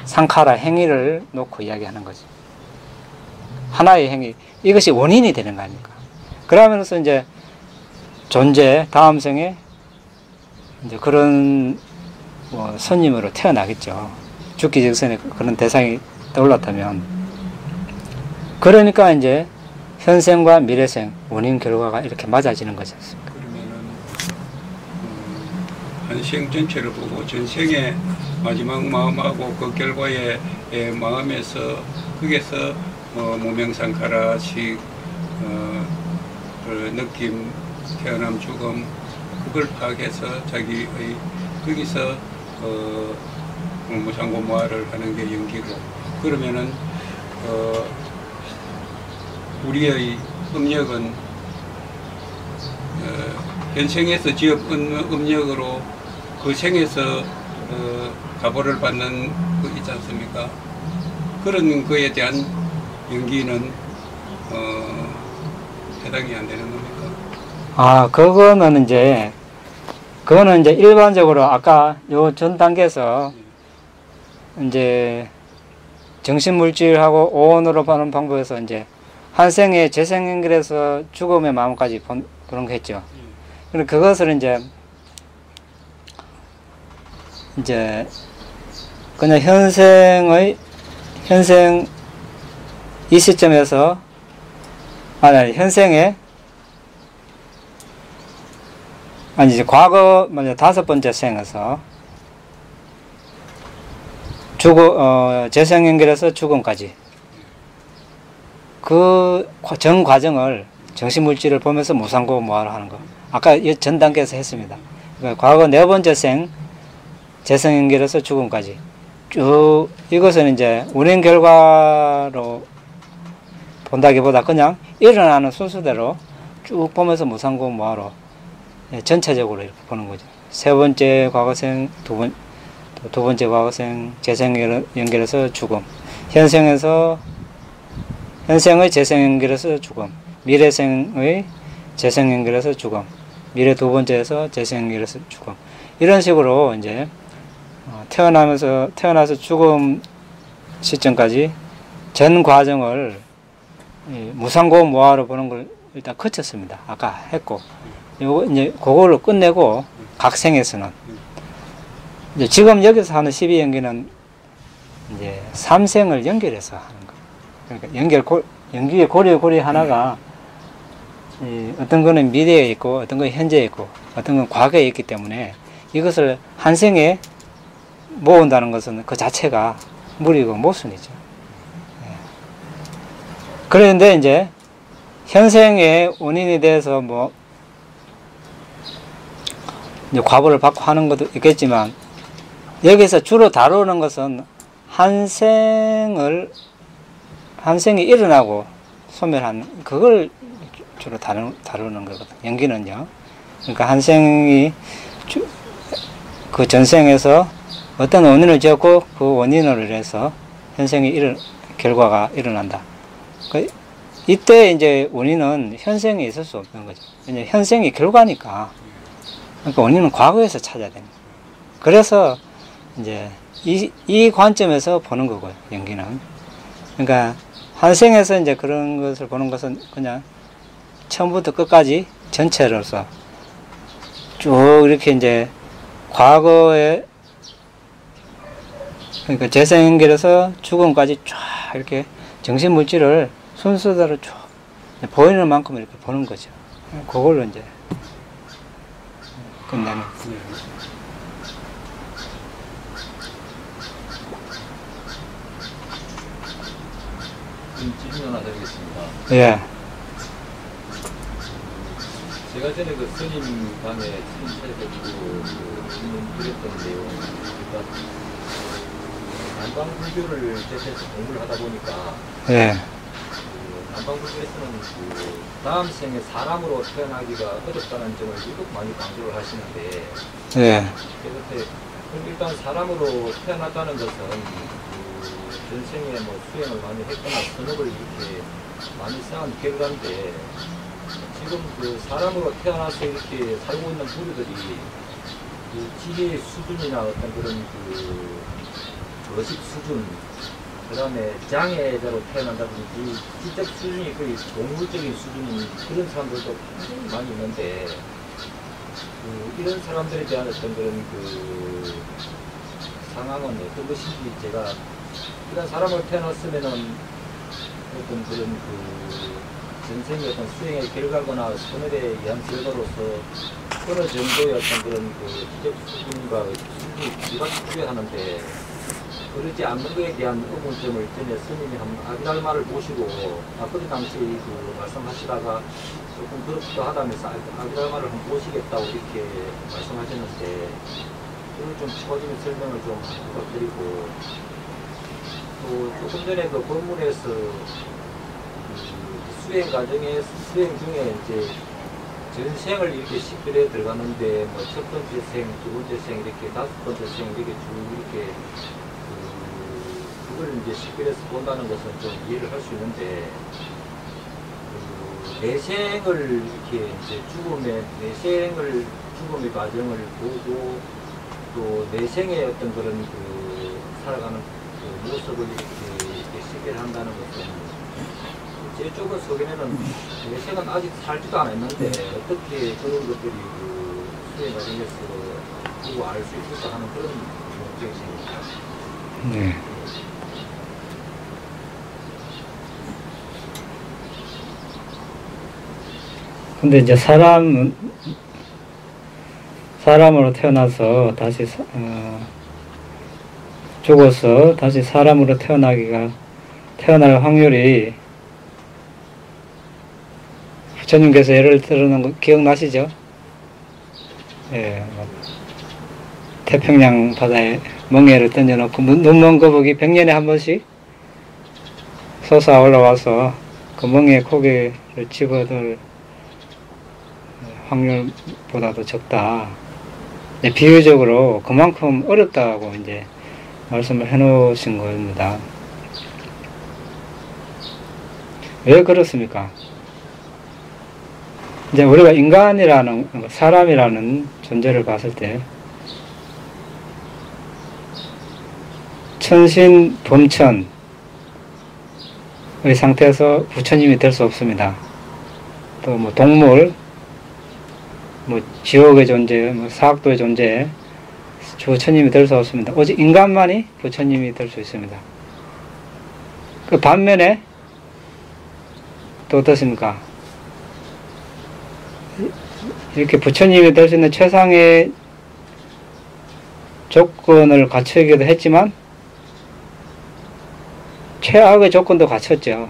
상카라 행위를 놓고 이야기하는 거지. 하나의 행위. 이것이 원인이 되는 거 아닙니까? 그러면서 이제 존재, 다음 생에 이제 그런 뭐 선임으로 태어나겠죠. 죽기 직전에 그런 대상이 떠올랐다면. 그러니까 이제 현생과 미래생, 원인 결과가 이렇게 맞아지는 거지 않습니까? 그러면은 한 생 전체를 보고 전생의 마지막 마음하고 그 결과의 마음에서 거기서 무명상카라식 그 느낌, 태어남, 죽음 그걸 파악해서 자기의 거기서 무상고무화를 하는 게 연기고 그러면은 우리의 음력은 현생에서 지업 음력으로 그 생에서 가보를 받는 거 있지 않습니까? 그런 거에 대한 연기는 해당이 안 되는 겁니까? 그거는 이제 일반적으로 아까 요 전 단계에서 이제 정신물질하고 오온으로 보는 방법에서 이제 한 생에 재생 연결해서 죽음의 마음까지 그런 거 했죠. 그런데 그것을 이제 그냥 현생 이 시점에서 현생에 이제 과거 먼저 5번째 생에서 재생 연결해서 죽음까지 그 전 과정을 정신물질을 보면서 무상고무화를 하는 거. 아까 전 단계에서 했습니다. 그러니까 과거 4번째 생, 재생 연결해서 죽음까지 쭉 이것은 이제 원인 결과로 본다기보다 그냥 일어나는 순서대로 쭉 보면서 무상고무화로 전체적으로 이렇게 보는 거죠. 3번째 과거생, 두 번째 과거생, 재생 연결해서 죽음, 현생의 재생 연결해서 죽음, 미래생의 재생 연결해서 죽음, 미래 2번째에서 재생 연결해서 죽음. 이런 식으로 이제 태어나서 죽음 시점까지 전 과정을 무상고무화로 보는 걸 일단 거쳤습니다. 아까 했고, 요거 이제 그걸로 끝내고 각 생에서는 이제 지금 여기서 하는 12연기는 이제 3생을 연결해서 하는 거. 그러니까 연기의 고리 하나가 어떤 거는 미래에 있고 어떤 건 현재에 있고 어떤 건 과거에 있기 때문에 이것을 한 생에 모은다는 것은 그 자체가 무리고 모순이죠. 그런데 이제 현생의 원인에 대해서 뭐 이제 과보를 받고 하는 것도 있겠지만 여기서 주로 다루는 것은 한 생이 일어나고 소멸하는 그걸 주로 다루는 거거든. 연기는요. 그러니까 한 생이 그 전생에서 어떤 원인을 지었고 그 원인으로 인해서 현생의 결과가 일어난다. 이때 이제 원인은 현생에 있을 수 없는 거죠. 왜냐하면 현생이 결과니까. 그러니까 원인은 과거에서 찾아야 됩니다. 그래서 이제 이 관점에서 보는 거고요. 연기는. 그러니까 환생에서 이제 그런 것을 보는 것은 그냥 처음부터 끝까지 전체로서 쭉 이렇게 이제 과거에 그러니까 재생 연결해서 죽음까지 쫙 이렇게 정신 물질을 순서대로 쭉 보이는 만큼 이렇게 보는 거죠. 그걸로 이제 끝내는. 질문 하나 드리겠습니다. 예. 제가 전에 그 스님 방에 스님 차례뵙고 질문 드렸던 내용, 그러니까 남방불교를 대해서 공부를 하다 보니까 예. 남방불교에서는 그 다음 생에 사람으로 태어나기가 어렵다는 점을 유독 많이 강조를 하시는데, 예. 그래서 일단 사람으로 태어났다는 것은 전생에 뭐 수행을 많이 했거나 선업을 이렇게 많이 쌓은 결과인데, 지금 그 사람으로 태어나서 이렇게 살고 있는 부류들이 그 지혜 수준이나 어떤 그런 그 의식 수준, 그 다음에 장애자로 태어난다든지 지적 수준이 거의 동물적인 수준인 그런 사람들도 굉장히 많이 있는데, 이런 사람들에 대한 어떤 그런 그 상황은 어떤 것인지, 제가 이런 사람을 태어났으면은 어떤 그런 그 전생의 어떤 수행의 결과거나 선업에 의한 결과로서 어느 정도의 어떤 그런 그 지적 수준과 수준이 비박주의하는데, 그러지 않는 것에 대한 의문점을 전에 스님이 한번 아비달마를 보시고 그때 당시 그 말씀하시다가 조금 그렇기도 하다면서 아비달마를 한번 보시겠다고 이렇게 말씀하셨는데, 그걸 좀 추가적인 설명을 좀 부탁드리고, 또 조금 전에 그 본문에서 수행 과정에 수행 중에 이제 전생을 이렇게 10별에 들어가는데 뭐 첫 번째 생, 두 번째 생 이렇게 다섯 번째 생 이렇게 쭉 이렇게 그걸 이제 10별에서 본다는 것은 좀 이해를 할 수 있는데, 내생을 이렇게 이제 죽음의 과정을 보고 또 내생의 어떤 그런 그 살아가는 그 모습을 이렇게 10별을 한다는 것은, 제 쪽은 소견에는 내생은 아직 살지도 않았는데 어떻게 그런 것들이 그 수행 과정에서 보고 알 수 있을까 하는 그런 걱정이십니다. 네. 근데 이제 사람으로 태어나서 다시 죽어서 다시 사람으로 태어날 확률이, 부처님께서 예를 들어놓은 거 기억나시죠? 예, 태평양 바다에 멍에를 던져놓고 눈먼 거북이 100년에 한 번씩 솟아 올라와서 그 멍에 고개를 집어들 확률보다도 적다. 비유적으로 그만큼 어렵다고 이제 말씀을 해놓으신 겁니다. 왜 그렇습니까? 이제 우리가 인간이라는, 사람이라는 존재를 봤을 때, 천신, 범천의 상태에서 부처님이 될 수 없습니다. 또 뭐 동물, 뭐 지옥의 존재, 뭐 사학도의 존재, 부처님이 될 수 없습니다. 오직 인간만이 부처님이 될 수 있습니다. 그 반면에 또 어떻습니까? 이렇게 부처님이 될 수 있는 최상의 조건을 갖추기도 했지만 최악의 조건도 갖췄죠.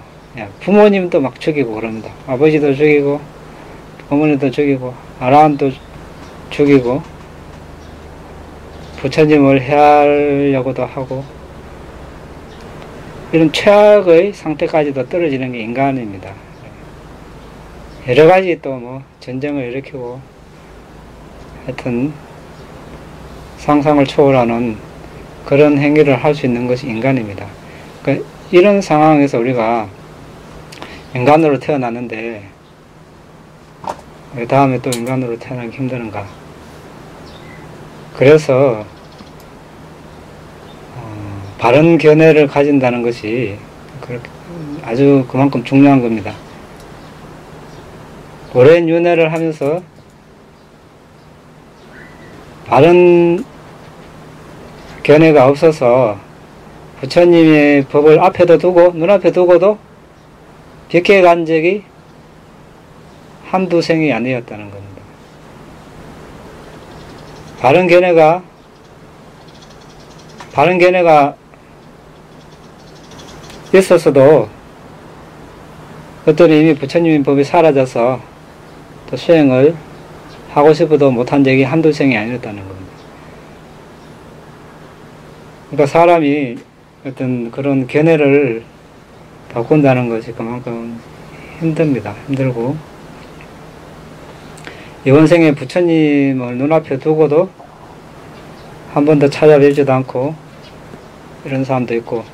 부모님도 막 죽이고 그럽니다. 아버지도 죽이고 어머니도 죽이고 아라한도 죽이고 부처님을 해하려고도 하고, 이런 최악의 상태까지도 떨어지는 게 인간입니다. 여러 가지 또 뭐 전쟁을 일으키고 하여튼 상상을 초월하는 그런 행위를 할 수 있는 것이 인간입니다. 그러니까 이런 상황에서 우리가 인간으로 태어났는데 왜 다음에 또 인간으로 태어나기 힘드는가? 그래서 바른 견해를 가진다는 것이 그렇게 아주 그만큼 중요한 겁니다. 오랜 윤회를 하면서 바른 견해가 없어서 부처님의 법을 앞에도 두고 눈앞에 두고도 비켜간 적이 한두 생이 아니었다는 겁니다. 바른 견해가 있었어도 그것들이 이미 부처님의 법이 사라져서 또 수행을 하고 싶어도 못한 적이 한두 생이 아니었다는 겁니다. 그러니까 사람이 어떤 그런 견해를 바꾼다는 것이 그만큼 힘듭니다. 힘들고 이번 생에 부처님을 눈앞에 두고도 한 번도 찾아뵈지도 않고 이런 사람도 있고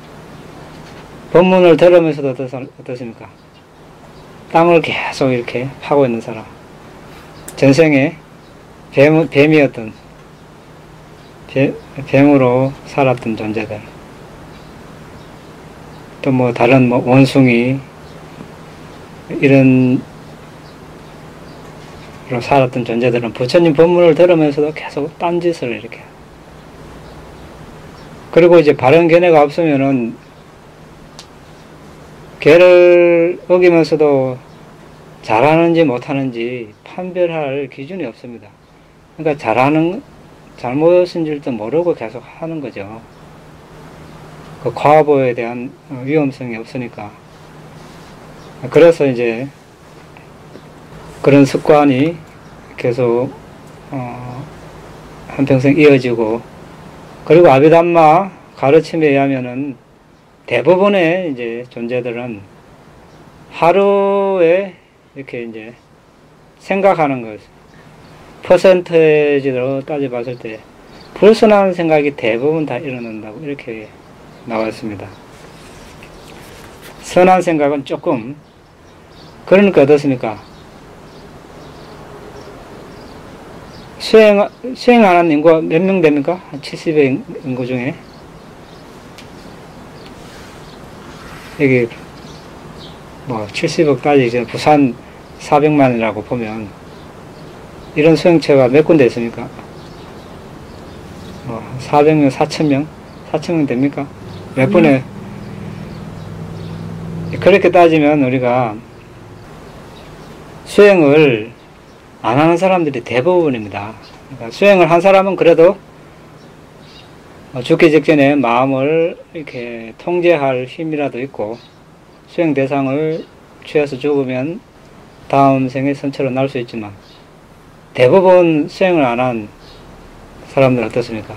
법문을 들으면서도 어떻습니까? 땅을 계속 이렇게 파고 있는 사람, 전생에 뱀이었던 뱀으로 살았던 존재들, 또 뭐 다른 뭐 원숭이 이런 로 살았던 존재들은 부처님 법문을 들으면서도 계속 딴짓을 이렇게, 그리고 이제 바른 견해가 없으면은 개를 어기면서도 잘하는지 못하는지 판별할 기준이 없습니다. 그러니까 잘못인지도 모르고 계속 하는 거죠. 그 과보에 대한 위험성이 없으니까. 그래서 이제 그런 습관이 계속 한평생 이어지고, 그리고 아비담마 가르침에 의하면은 대부분의 이제 존재들은 하루에 이렇게 이제 생각하는 것, 퍼센테이지로 따져봤을 때 불순한 생각이 대부분 다 일어난다고 이렇게 나왔습니다. 선한 생각은 조금, 그러니까 어떻습니까? 수행하는 인구가 몇 명 됩니까? 한 70의 인구 중에. 여기, 70억까지 이제 부산 400만이라고 보면, 이런 수행체가 몇 군데 있습니까? 400명, 4,000명? 4,000명 됩니까? 몇 분에? 그렇게 따지면 우리가 수행을 안 하는 사람들이 대부분입니다. 그러니까 수행을 한 사람은 그래도 죽기 직전에 마음을 이렇게 통제할 힘이라도 있고, 수행 대상을 취해서 죽으면 다음 생에 선처로 날 수 있지만, 대부분 수행을 안 한 사람들은 어떻습니까?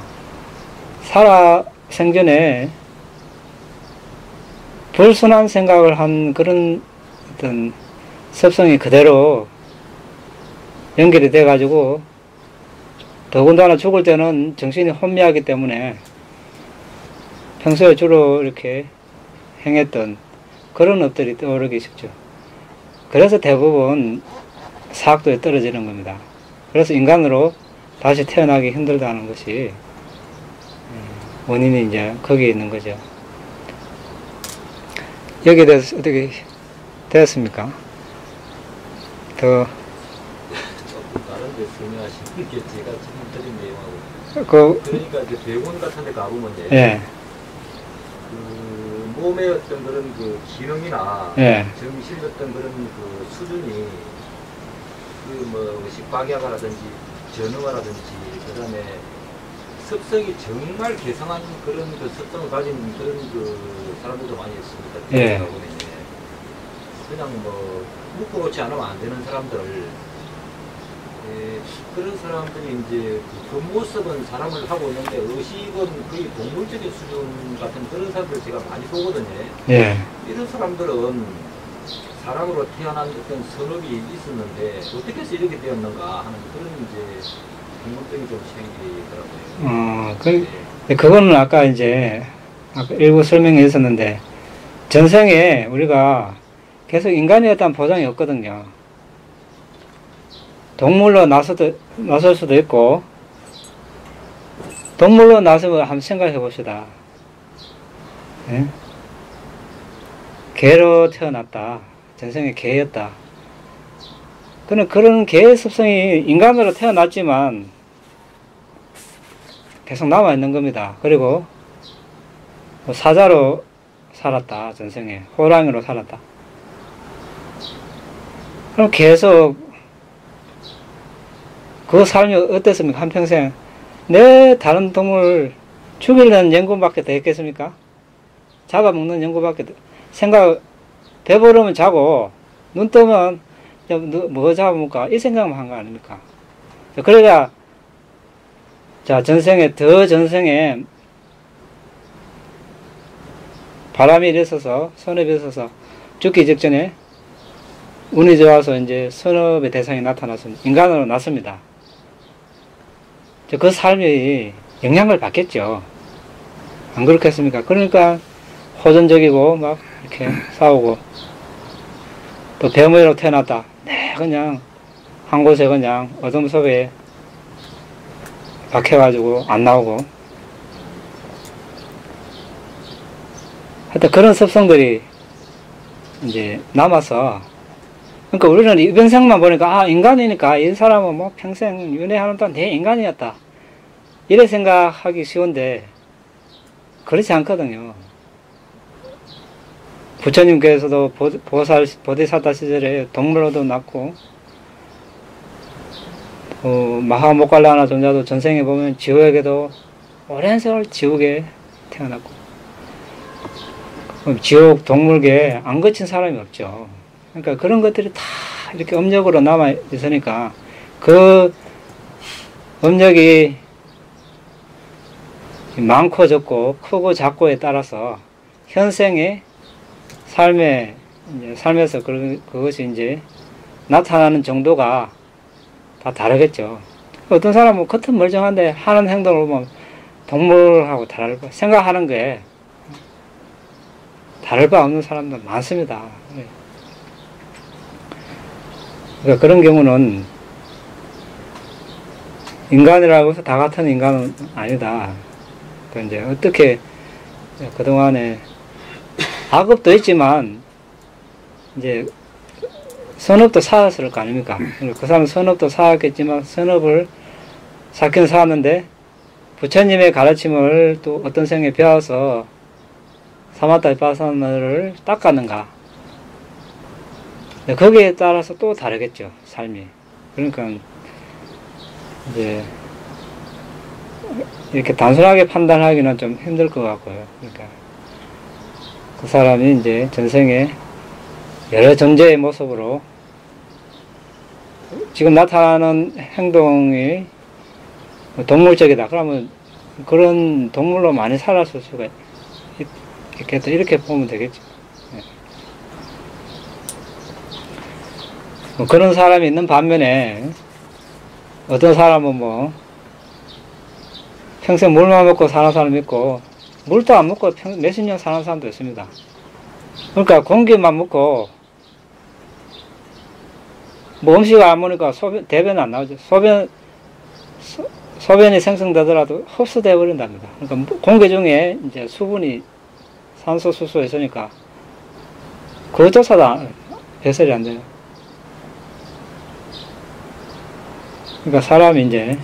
생전에 불순한 생각을 한 그런 어떤 습성이 그대로 연결이 돼가지고, 더군다나 죽을 때는 정신이 혼미하기 때문에 평소에 주로 이렇게 행했던 그런 업들이 떠오르기 쉽죠. 그래서 대부분 사학도에 떨어지는 겁니다. 그래서 인간으로 다시 태어나기 힘들다는 것이 원인이 이제 거기에 있는 거죠. 여기에 대해서 어떻게 되었습니까? 더 다른 데 설명하시는 게 제가 지금 드린 내용하고, 그러니까 이제 대원 같은 데 가보면 예. 그 몸의 어떤 그런 그 기능이나 예. 정신 어떤 그런 그 수준이 그 뭐 식박약화라든지 전응화라든지 그다음에 습성이 정말 개성한 그런 그 습성을 가진 그런 그 사람들도 많이 있습니다. 예. 그냥 뭐 묶어놓지 않으면 안 되는 사람들, 그런 사람들이 이제 그 모습은 사람을 하고 있는데 의식은 거의 동물적인 수준 같은 그런 사람들 제가 많이 보거든요. 예. 이런 사람들은 사람으로 태어난 어떤 선업이 있었는데 어떻게 해서 이렇게 되었는가 하는 그런 이제 궁금증이 좀 생기더라고요. 그거는 아까 일부 설명이 있었는데, 전생에 우리가 계속 인간이었다는 보장이 없거든요. 동물로 나설 수도 있고, 동물로 나서면 한번 생각해 봅시다. 예? 개로 태어났다. 전생에 개였다. 그런 개의 습성이 인간으로 태어났지만 계속 남아있는 겁니다. 그리고 사자로 살았다. 전생에 호랑이로 살았다. 그럼 계속 그 삶이 어땠습니까? 한평생 내 다른 동물 죽이려는 연구밖에 더 했겠습니까? 잡아먹는 연구밖에 생각, 배부르면 자고 눈 뜨면 뭐 잡아먹을까 이 생각만 한 거 아닙니까? 그러자 자 전생에 바람이 일어서서 선업이 있어서 죽기 직전에 운이 좋아서 이제 선업의 대상이 나타났습니다. 인간으로 났습니다. 그 삶이 영향을 받겠죠. 안 그렇겠습니까? 그러니까 호전적이고 막 이렇게 싸우고 또 배무로 태어났다. 네, 그냥 한 곳에 그냥 어둠 속에 박혀가지고 안 나오고 하여튼 그런 습성들이 이제 남아서 그러니까 우리는 이변생만 보니까 아 인간이니까 이 사람은 뭐 평생 윤회하는 동안 내 인간이었다 이래 생각하기 쉬운데 그렇지 않거든요. 부처님께서도 보디사타 시절에 동물로도 낳고 마하모갈라나 존자도 전생에 보면 지옥에도 오랜 세월 지옥에 태어났고 지옥 동물계에 안 거친 사람이 없죠. 그러니까 그런 것들이 다 이렇게 업력으로 남아 있으니까 그 업력이 많고 적고 크고 작고에 따라서 현생의 삶에서 그것이 이제 나타나는 정도가 다 다르겠죠. 어떤 사람은 겉은 멀쩡한데 하는 행동을 보면 동물하고 다를 거 생각하는 게 다를 바 없는 사람들 많습니다. 그러니까 그런 경우는 인간이라고 해서 다 같은 인간은 아니다. 그러니까 이제 어떻게 그동안에 악업도 있지만 이제 선업도 쌓았을 거 아닙니까? 그 사람은 선업도 쌓았겠지만 선업을 쌓긴 쌓았는데 부처님의 가르침을 또 어떤 생에 배워서 사마타 비파사나를 닦았는가? 거기에 따라서 또 다르겠죠, 삶이. 그러니까 이제 이렇게 단순하게 판단하기는 좀 힘들 것 같고요. 그러니까 그 사람이 이제 전생에 여러 존재의 모습으로 지금 나타나는 행동이 동물적이다. 그러면 그런 동물로 많이 살았을 수가 있겠다. 이렇게 보면 되겠죠. 그런 사람이 있는 반면에 어떤 사람은 뭐 평생 물만 먹고 사는 사람이 있고 물도 안 먹고 몇십 년 사는 사람도 있습니다. 그러니까 공기만 먹고 뭐 음식을 안 먹으니까 대변이 안 나오죠. 소변이 생성되더라도 흡수되어 버린답니다. 그러니까 공기 중에 이제 수분이 산소, 수소 있으니까 그것조차도 배설이 안 돼요. 그러니까 사람이 이제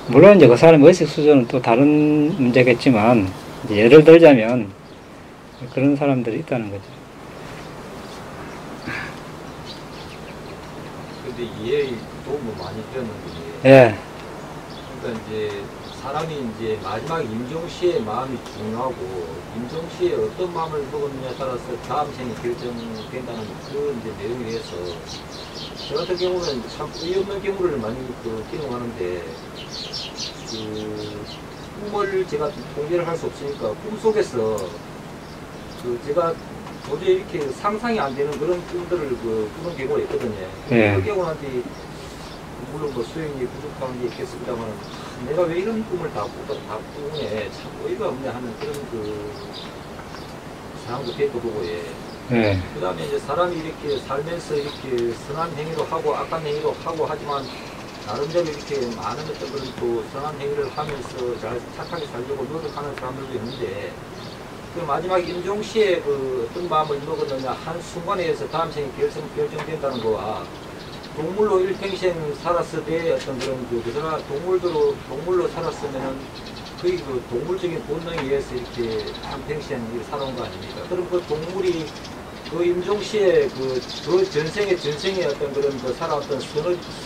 물론 이제 그 사람의 의식 수준은 또 다른 문제겠지만 이제 예를 들자면 그런 사람들이 있다는 거죠. 근데 이해에 도움을 많이 되었는데. 예. 그러니까 이제 사람이 이제 마지막 임종시의 마음이 중요하고 임종시에 어떤 마음을 먹었느냐에 따라서 다음 생이 결정된다는 그 이제 내용에 대해서 저 같은 경우는 참 의없는 경우를 많이 기능하는데 꿈을 제가 공개를 할 수 없으니까 꿈속에서 제가 도저히 이렇게 상상이 안 되는 그런 꿈들을 꾸는 경우가 있거든요. 예. 그 경우한테 물론 뭐 수행이 부족한 게 있겠습니다만 내가 왜 이런 꿈을 다 꾸네 참 어이가 없냐 하는 그런 상황도 됐고 보고에. 예. 그 다음에 이제 사람이 이렇게 살면서 이렇게 선한 행위도 하고 악한 행위도 하고 하지만 나름대로 이렇게 많은 것들을 또 선한 행위를 하면서 잘 착하게 살려고 노력하는 사람들도 있는데 그 마지막 임종시에 그 어떤 마음을 먹었느냐 한 순간에서 다음 생이 결정된다는 거와 동물로 일평생 살았을 때 어떤 그런 그 사람 동물로 살았으면은 거의 그 동물적인 본능에 의해서 이렇게 한평생 살아온 거 아닙니까? 그럼 그 동물이 그 임종시에 그 전생의 어떤 그런 그 살아왔던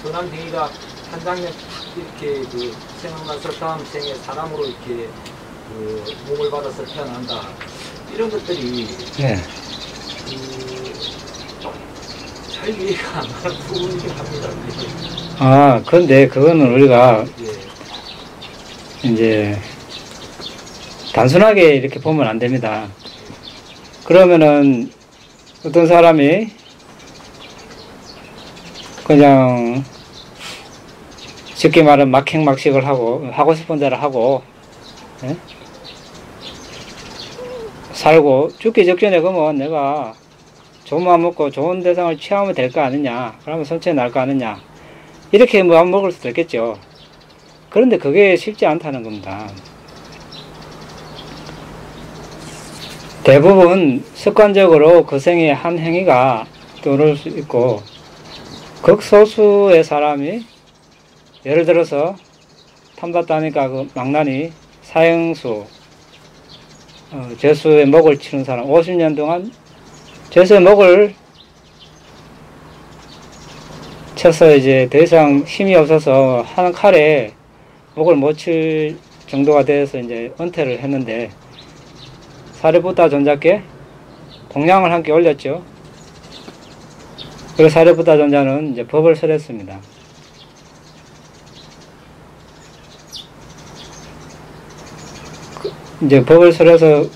선한 행위가 한 장면 탁 이렇게 그 생각나서 다음 생에 사람으로 이렇게 그 몸을 받아서 태어난다. 이런 것들이 예. 잘 이해가 안 가는 부분이긴 합니다. 아, 그런데 그거는 우리가 예. 이제 단순하게 이렇게 보면 안 됩니다. 그러면은 어떤 사람이 그냥 쉽게 말하면 막행막식을 하고 싶은 대로 하고, 예? 살고 죽기 직전에 그러면 내가 좋은 마음 먹고 좋은 대상을 취하면 될 거 아니냐, 그러면 선체 날 거 아니냐, 이렇게 마음 먹을 수도 있겠죠. 그런데 그게 쉽지 않다는 겁니다. 대부분 습관적으로 그 생에 한 행위가 떠오를 수 있고, 극소수의 사람이 예를 들어서 탐봤다니까 그 망나니 사형수, 죄수의 목을 치는 사람, 50년 동안 죄수의 목을 쳐서 이제 더 이상 힘이 없어서 한 칼에 목을 못 칠 정도가 돼서 이제 은퇴를 했는데, 사리부타 존자께 공양을 함께 올렸죠. 그래서 사리부타 존자는 이제 법을 설했습니다. 이제 법을 설해서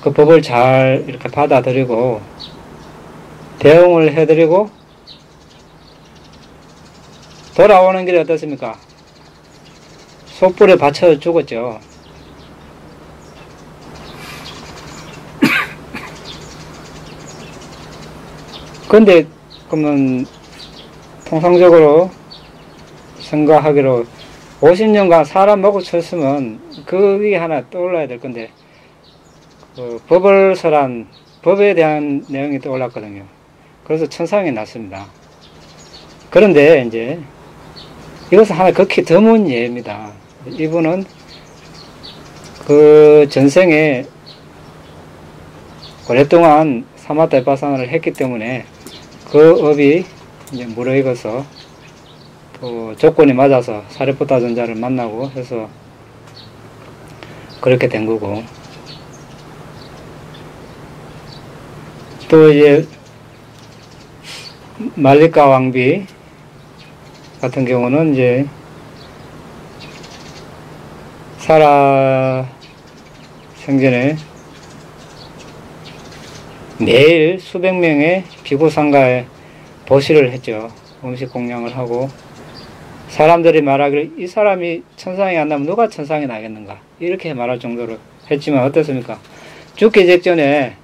그 법을 잘 이렇게 받아들이고 대응을 해드리고 돌아오는 길에 어떻습니까? 솥불에 받쳐 죽었죠. 근데 그러면 통상적으로 생각하기로 50년간 사람 먹고 쳤으면 그게 하나 떠올라야 될 건데, 그 법을 설한 법에 대한 내용이 떠올랐거든요. 그래서 천상이 났습니다. 그런데 이제 이것은 하나 극히 드문 예입니다. 이분은 그 전생에 오랫동안 사마타 비파사나를 했기 때문에 그 업이 이제 무르익어서 또 조건이 맞아서 사리푸타 존자를 만나고 해서 그렇게 된 거고, 또 이제 말리카 왕비 같은 경우는 이제 살아 생전에 매일 수백 명의 비구상가에 보시를 했죠. 음식 공양을 하고, 사람들이 말하기를 이 사람이 천상에 안 나면 누가 천상에 나겠는가, 이렇게 말할 정도로 했지만 어떻습니까? 죽기 직전에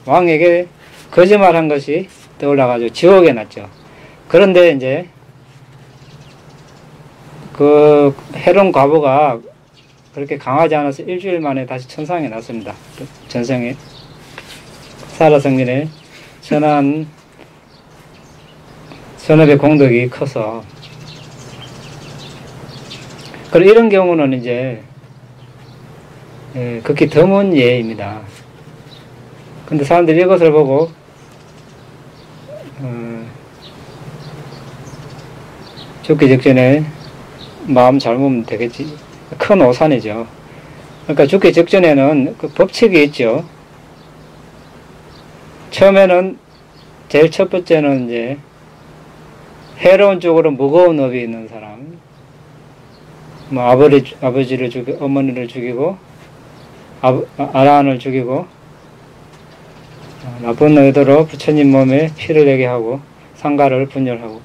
왕에게 거짓말한 것이 떠올라가지고 지옥에 났죠. 그런데 이제 그 헤론 과부가 그렇게 강하지 않아서 일주일 만에 다시 천상에 났습니다. 전생에 살아생전에 선업의 공덕이 커서. 그리고 이런 경우는 이제 극히 드문 예입니다. 근데 사람들이 이것을 보고 죽기 직전에 마음 잘 먹으면 되겠지, 큰 오산이죠. 그러니까 죽기 직전에는 그 법칙이 있죠. 처음에는 제일 첫 번째는 이제 해로운 쪽으로 무거운 업이 있는 사람, 뭐 아버지를 죽이고 어머니를 죽이고 아라한을 죽이고 나쁜 의도로 부처님 몸에 피를 내게 하고 상가를 분열하고,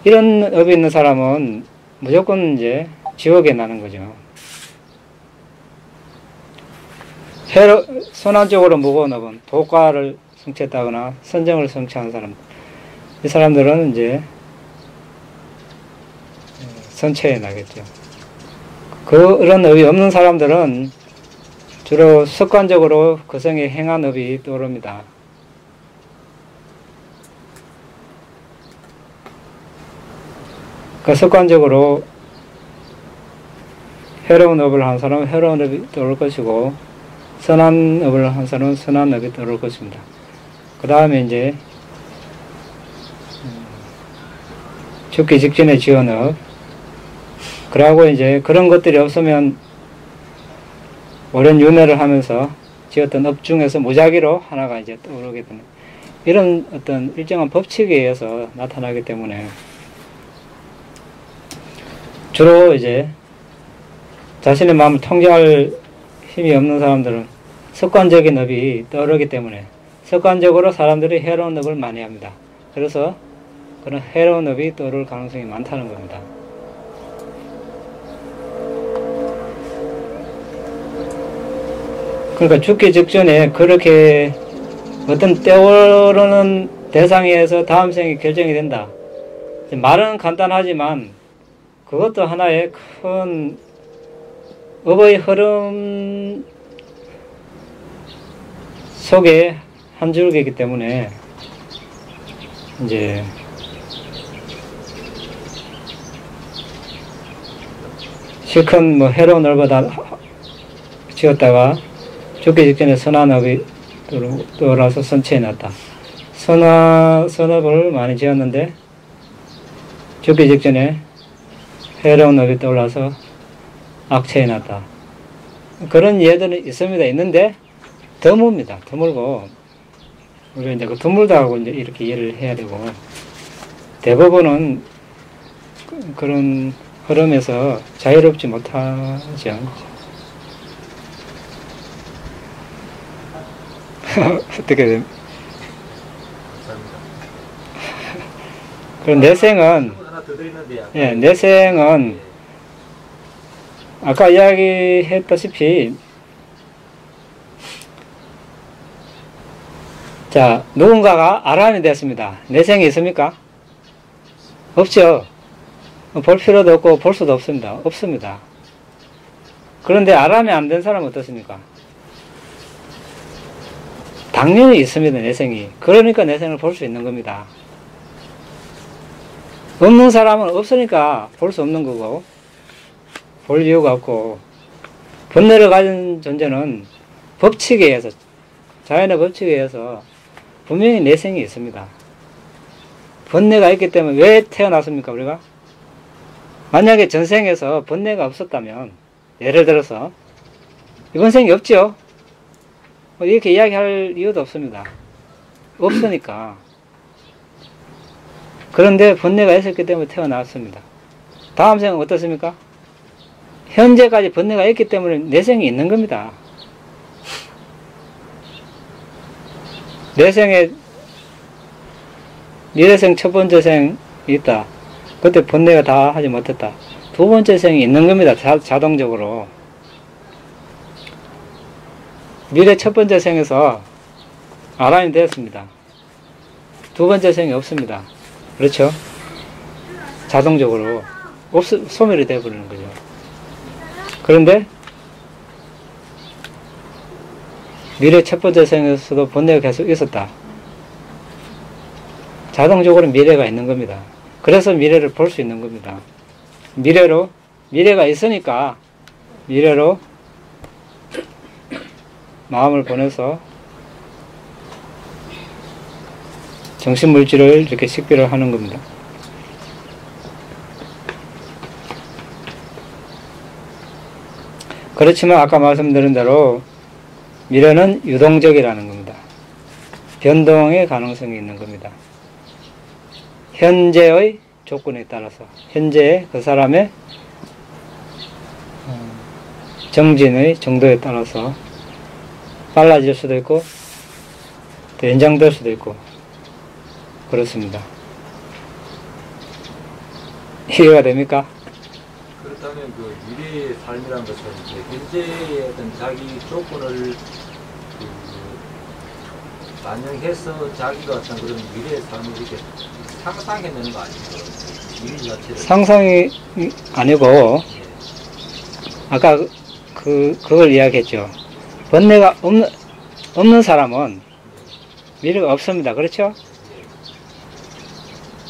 이런 업이 있는 사람은 무조건 이제 지옥에 나는 거죠. 선한적으로 무거운 업은 도과를 성취했다거나 선정을 성취한 사람, 이 사람들은 이제 선체에 나겠죠. 그런 업이 없는 사람들은 주로 습관적으로 거성에 행한 업이 떠오릅니다. 그 습관적으로 해로운 업을 한 사람은 해로운 업이 떠오를 것이고, 선한 업을 한 사람은 선한 업이 떠오를 것입니다. 그 다음에 이제 죽기 직전에 지은 업, 그러고 이제 그런 것들이 없으면 오랜 윤회를 하면서 지었던 업 중에서 무작위로 하나가 이제 떠오르게 되는, 이런 어떤 일정한 법칙에 의해서 나타나기 때문에 주로 이제 자신의 마음을 통제할 힘이 없는 사람들은 습관적인 업이 떠오르기 때문에 습관적으로 사람들이 해로운 업을 많이 합니다. 그래서 그런 해로운 업이 떠오를 가능성이 많다는 겁니다. 그러니까 죽기 직전에 그렇게 어떤 떠오르는 대상에 의해서 다음 생이 결정이 된다. 말은 간단하지만 그것도 하나의 큰 업의 흐름 속에 한 줄기이기 때문에 이제 실컷 뭐 해로운 업보다 지었다가 죽기 직전에 선한 업이 떠올라서 선체에 났다. 선업을 많이 지었는데 죽기 직전에 해로운 업이 떠올라서 악체에 났다. 그런 예들은 있습니다. 있는데 드뭅니다. 드물고 우리가 이제 그 드물다고 이제 이렇게 이해를 해야 되고, 대부분은 그런 흐름에서 자유롭지 못하죠. 어떻게 됩니까? 그럼 내생은, 예, 내생은 아까 이야기했다시피, 자, 누군가가 아람이 됐습니다. 내생이 있습니까? 없죠. 볼 필요도 없고 볼 수도 없습니다. 없습니다. 그런데 아람이 안 된 사람은 어떻습니까? 당연히 있습니다. 내생이. 그러니까 내생을 볼 수 있는 겁니다. 없는 사람은 없으니까 볼 수 없는 거고, 볼 이유가 없고, 번뇌를 가진 존재는 법칙에 의해서, 자연의 법칙에 의해서 분명히 내생이 있습니다. 번뇌가 있기 때문에 왜 태어났습니까, 우리가? 만약에 전생에서 번뇌가 없었다면, 예를 들어서 이번 생이 없죠? 이렇게 이야기할 이유도 없습니다. 없으니까. 그런데 번뇌가 있었기 때문에 태어났습니다. 다음 생은 어떻습니까? 현재까지 번뇌가 있기 때문에 내생이 있는 겁니다. 내생에 미래생 첫 번째 생이 있다. 그때 번뇌가 다 하지 못했다. 두 번째 생이 있는 겁니다. 자동적으로. 미래 첫 번째 생에서 아람이 되었습니다. 두 번째 생이 없습니다. 그렇죠? 자동적으로 소멸이 되어버리는 거죠. 그런데 미래 첫 번째 생에서도 번뇌가 계속 있었다. 자동적으로 미래가 있는 겁니다. 그래서 미래를 볼 수 있는 겁니다. 미래가 있으니까 미래로 마음을 보내서 정신물질을 이렇게 식별을 하는 겁니다. 그렇지만 아까 말씀드린 대로 미래는 유동적이라는 겁니다. 변동의 가능성이 있는 겁니다. 현재의 조건에 따라서, 현재의 그 사람의 정진의 정도에 따라서 빨라질 수도 있고 또 연장될 수도 있고 그렇습니다. 이해가 됩니까? 그렇다면 그 미래의 삶이라는 것은 현재의 어떤 자기 조건을 반영해서 자기가 어떤 그런 미래의 삶을 이렇게 상상해내는 거 아닙니까? 미래 자체를. 상상이 아니고 아까 그걸 이야기했죠. 번뇌가 없는 사람은 미래가 없습니다. 그렇죠?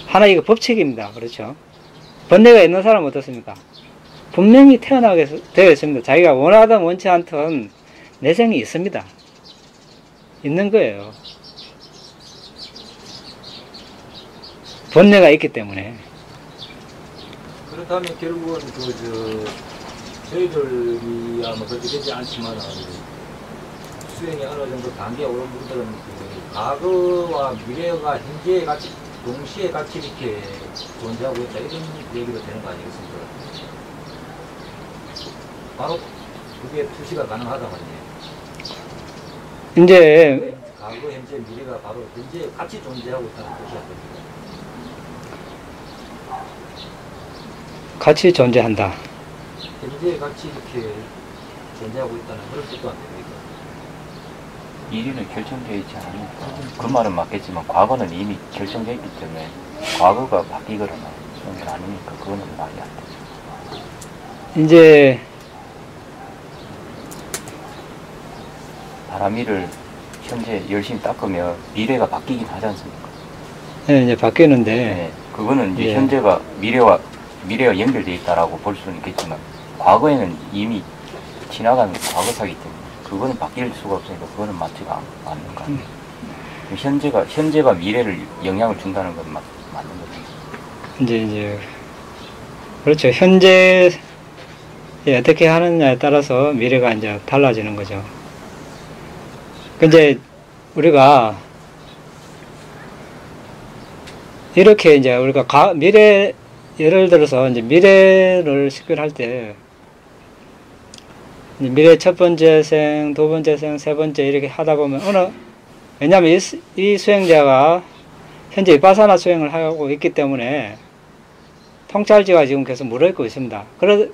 하나 이거 법칙입니다. 그렇죠? 번뇌가 있는 사람은 어떻습니까? 분명히 태어나게 되어 있습니다. 자기가 원하든 원치 않든 내생이 있습니다. 있는 거예요. 번뇌가 있기 때문에. 그렇다면 결국은 저희들이야 뭐 그렇게 되지 않지만 수행이 어느 정도 단계가 오른 분들은 과거와 미래가 현재의 같이 동시에 같이 이렇게 존재하고 있다 이런 얘기도 되는 거 아니겠습니까? 바로 그게 투시가 가능하다면요. 이제 과거, 현재, 미래가 바로 현재 같이 존재하고 있다는 뜻이야. 같이 존재한다. 현재 같이 이렇게 존재하고 있다는 그런 뜻도 안 됩니까? 미래는 결정되어 있지 않으니까 그 말은 맞겠지만 과거는 이미 결정되어 있기 때문에 과거가 바뀌거나 그런 게 아니니까 그거는 말이 안 되죠. 이제 바람이를 현재 열심히 닦으면 미래가 바뀌긴 하지 않습니까? 네, 이제 바뀌는데 네, 그거는 이제 예. 현재가 미래와 연결되어 있다라고 볼 수는 있겠지만 과거에는 이미 지나간 과거사기 때문에 그거는 바뀔 수가 없으니까 그거는 맞지가 않는 거 아니에요. 현재가 미래를 영향을 준다는 건 맞는 거죠. 이제 그렇죠. 현재 어떻게 하느냐에 따라서 미래가 이제 달라지는 거죠. 근데 우리가 이렇게 이제 우리가 미래 예를 들어서 이제 미래를 식별할 때 미래 첫 번째 생, 두 번째 생, 세 번째 이렇게 하다 보면 왜냐하면 이 수행자가 현재 위파사나 수행을 하고 있기 때문에 통찰지가 지금 계속 물어있고 있습니다.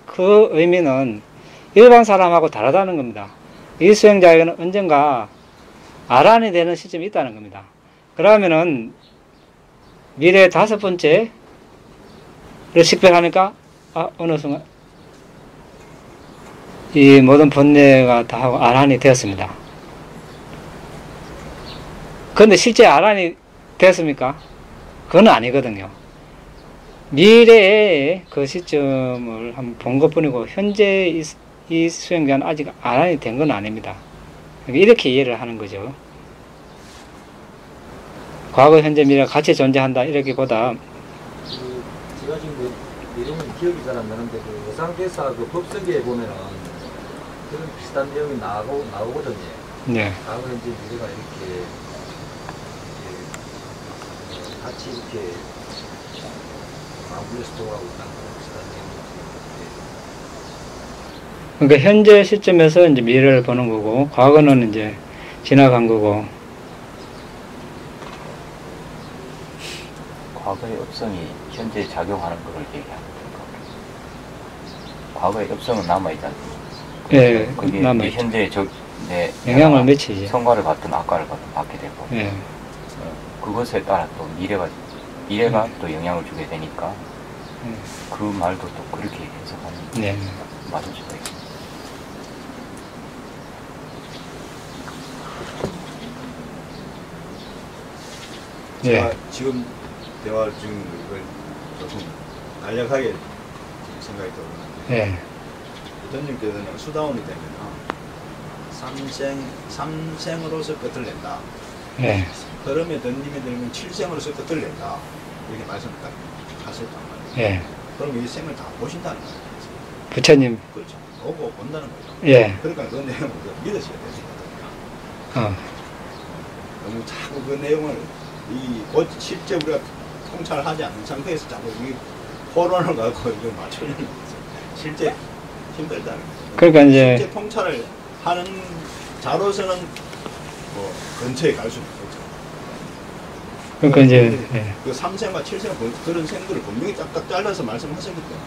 그 의미는 일반 사람하고 다르다는 겁니다. 이 수행자에게는 언젠가 아란이 되는 시점이 있다는 겁니다. 그러면은 미래 다섯 번째를 식별하니까 어느 순간 이 모든 번뇌가 다 하고 아란이 되었습니다. 그런데 실제 아란이 되었습니까? 그건 아니거든요. 미래의 그 시점을 한번 본 것뿐이고 현재 이 수행자는 아직 아란이 된 건 아닙니다. 이렇게 이해를 하는 거죠. 과거, 현재, 미래가 같이 존재한다 이렇게보다 제가 지금 내용은 기억이 잘 안 나는데 그 여상대사 그 법석에 보면은 그런 비슷한 내용이 나오거든요. 네. 과거, 현재, 미래가 이렇게 같이 이렇게 마블레스 돌아가고 있다는 그런 비슷한 내용이. 그러니까 현재 시점에서 이제 미래를 보는 거고 과거는 이제 지나간 거고. 과거의 업성이 현재 작용하는 걸 얘기하는 건가? 과거의 업성은 남아있지 않습니까? 예, 그게 남아있죠. 현재 내 영향을 미치지. 성과를 받든 악과를 받든 받게 되고 예. 그것에 따라 또 미래가 또 영향을 주게 되니까 그 말도 또 그렇게 해석하면 네. 맞을 수가 있습니다. 제가 예. 지금 대화 중인 걸 조금 간략하게 생각이 들었는데 예. 부처님께서는 수다원이 되면 삼생으로서 끝을 낸다. 예. 흐름에 던짐이 되면 칠생으로서 끝을 낸다. 이렇게 말씀을 딱 하셨단 말이에요. 예. 그럼 이 생을 다 보신다는 거예요. 부처님. 그렇죠. 보고 본다는 거죠. 예. 그러니까 그 내용을 믿으셔야 되거든요. 너무 자꾸 그 내용을 실제 우리가 통찰하지 않는 상태에서 자꾸 이 포론을 갖고 이걸 맞추려는 거죠. 실제 힘들다는 거죠. 그러니까 이제 실제 통찰을 하는 자로서는 뭐 근처에 갈 수는 없죠. 그러니까 이제 예. 그 3생과 7생 그런 생들을 분명히 딱딱 잘라서 말씀하셨기 때문에